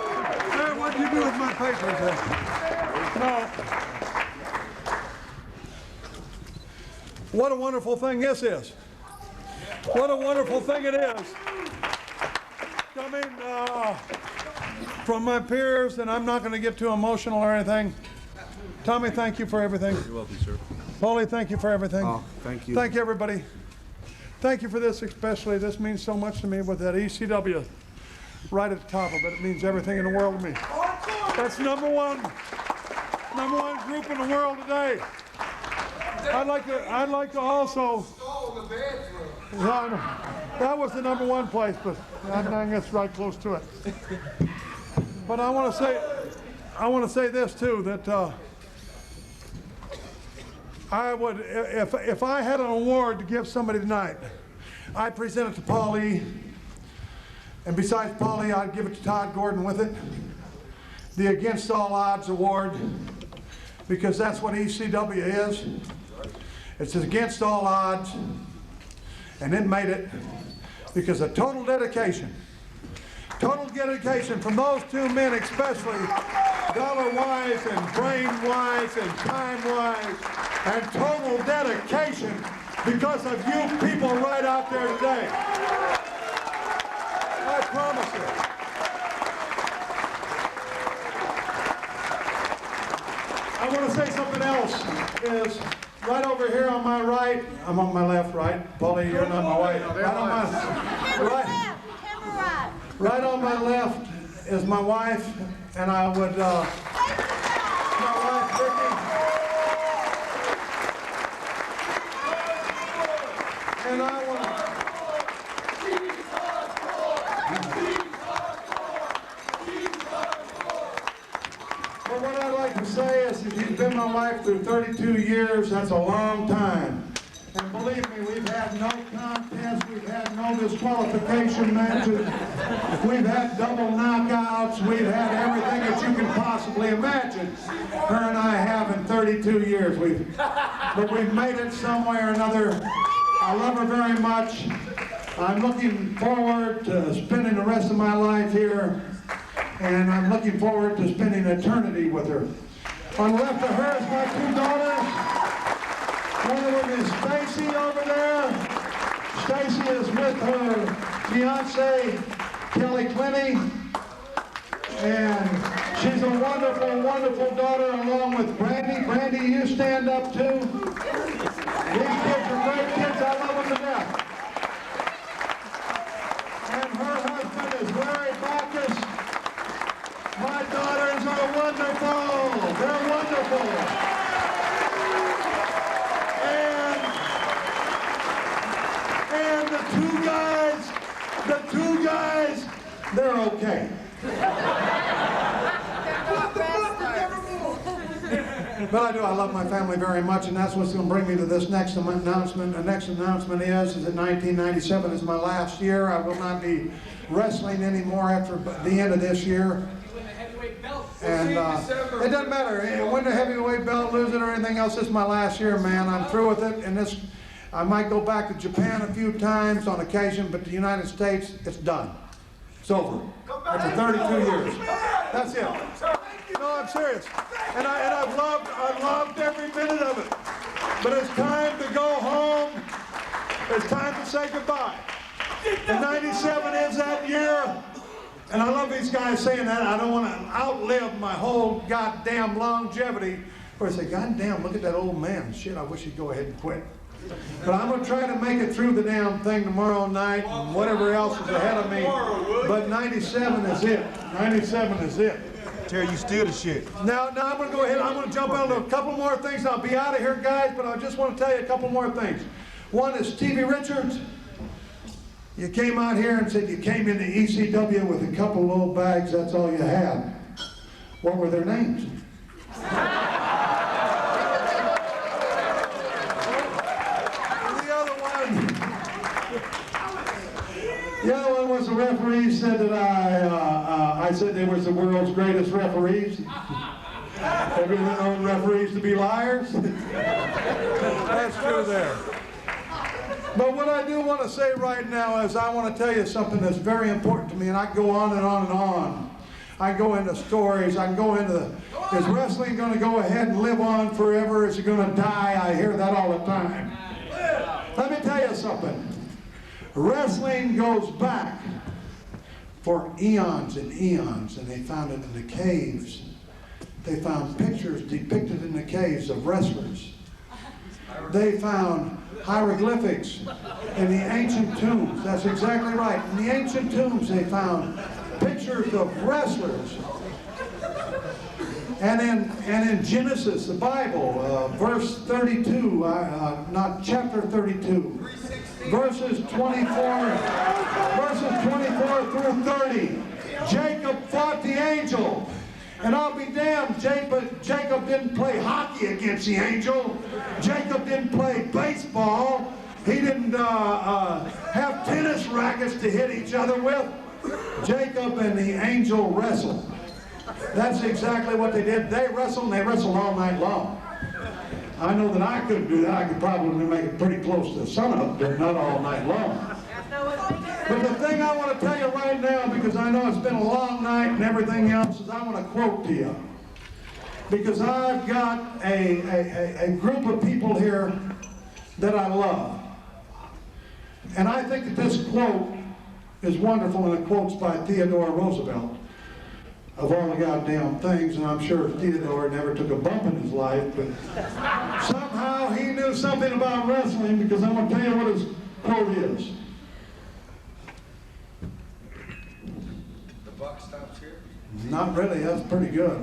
Hey, what did you do with my papers? No. What a wonderful thing this is. What a wonderful thing it is. I mean, from my peers, and I'm not going to get too emotional or anything. Tommy, thank you for everything. You're welcome, sir. Paulie, thank you for everything. Oh, thank you. Thank you, everybody. Thank you for this especially. This means so much to me with that ECW right at the top of it. It means everything in the world to me. That's number one group in the world today. I'd like to also. That was the number one place, but I think it's right close to it. But I want to say this too, that I would, if I had an award to give somebody tonight, I'd present it to Paulie, and besides Paulie, I'd give it to Todd Gordon with it, the Against All Odds Award, because that's what ECW is. It's against all odds, and it made it because of total dedication from those two men, especially dollar-wise and brain-wise and time-wise, and total dedication because of you people right out there today. I promise you. I want to say something else is right over here on my right, I'm on my left, right? Paulie, you're not my right. Right on my left is my wife, and I would, my wife, Vicky. And I want But what I'd like to say is that she's been my wife through 32 years. That's a long time. And believe me, we've had no contests, we've had no disqualification matches, we've had double knockouts, we've had everything that you can possibly imagine. Her and I have in 32 years. But we've made it some way or another. I love her very much. I'm looking forward to spending the rest of my life here, and I'm looking forward to spending eternity with her. On the left of her is my two daughters. One of them is Stacy over there. Stacy is with her fiance, Kelly Clinty. And she's a wonderful, wonderful daughter along with Brandy. Brandy, you stand up too. These kids are great kids. I love them to death. And her husband is Larry Bacchus. My daughters are wonderful. They're wonderful. And the two guys, they're okay. But I love my family very much, and that's what's going to bring me to this next announcement. The next announcement is that 1997 is my last year. I will not be wrestling anymore after the end of this year. And it doesn't matter. Win the heavyweight belt, lose it, or anything else. This is my last year, man. I'm through with it, and I might go back to Japan a few times on occasion, but the United States, it's done. It's over. After 32 years. That's it. No, I'm serious. And I've loved every minute of it. But it's time to go home. It's time to say goodbye. And 97 is that year. And I love these guys saying that. I don't want to outlive my whole goddamn longevity. Where I say, goddamn, look at that old man. Shit, I wish he'd go ahead and quit. But I'm going to try to make it through the damn thing tomorrow night and whatever else is ahead of me. But 97 is it. 97 is it. Terry, you still the shit. Now I'm going to go ahead. I'm going to jump out of a couple more things. I'll be out of here, guys, but I just want to tell you a couple more things. One is Stevie Richards. You came out here and said you came into ECW with a couple little bags. That's all you had. What were their names? said that I said they was the world's greatest referees. Have you ever known referees to be liars? That's true there. But what I do want to say right now is I want to tell you something that's very important to me, and I can go on and on and on. I go into stories, I go into is wrestling going to go ahead and live on forever? Is it going to die? I hear that all the time. Let me tell you something. Wrestling goes back for eons and eons, and they found it in the caves. They found pictures depicted in the caves of wrestlers. They found hieroglyphics in the ancient tombs. That's exactly right. In the ancient tombs they found pictures of wrestlers. And in Genesis, the Bible, verse 32, not chapter 32, verses 24 through 30, Jacob fought the angel. And I'll be damned, Jacob didn't play hockey against the angel. Jacob didn't play baseball. He didn't have tennis rackets to hit each other with. Jacob and the angel wrestled. That's exactly what they did. They wrestled, and they wrestled all night long. I know that I couldn't do that. I could probably make it pretty close to sunup, but not all night long. But the thing I want to tell you right now, because I know it's been a long night and everything else, is I want to quote to you. Because I've got a group of people here that I love. And I think that this quote is wonderful, and the quote's by Theodore Roosevelt. Of all the goddamn things, and I'm sure Theodore never took a bump in his life, but somehow he knew something about wrestling, because I'm going to tell you what his quote is. The buck stops here? Not really, that's pretty good.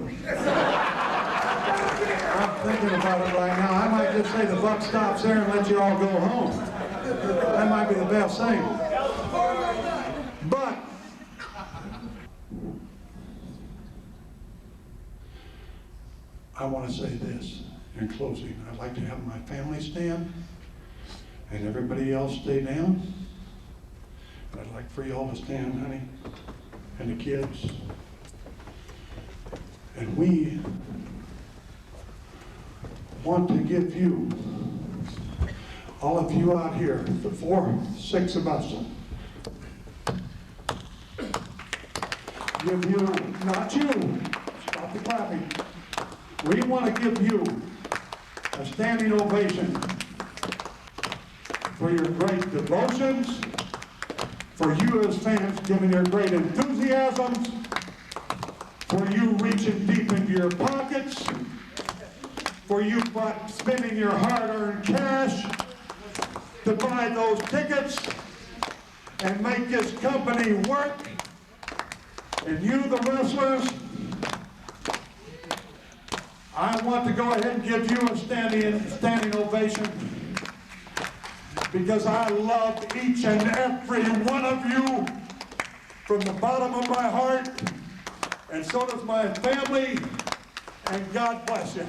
I'm thinking about it right now. I might just say the buck stops there and let you all go home. That might be the best thing. But I want to say this in closing. I'd like to have my family stand and everybody else stay down. But I'd like for you all to stand, honey, and the kids. And we want to give you, all of you out here, the 6 of us, give you, not you, stop the clapping. We want to give you a standing ovation for your great devotions, for you as fans giving your great enthusiasms, for you reaching deep into your pockets, for you spending your hard-earned cash to buy those tickets and make this company work. And you, the wrestlers, I want to go ahead and give you a standing ovation, because I love each and every one of you from the bottom of my heart, and so does my family, and God bless you.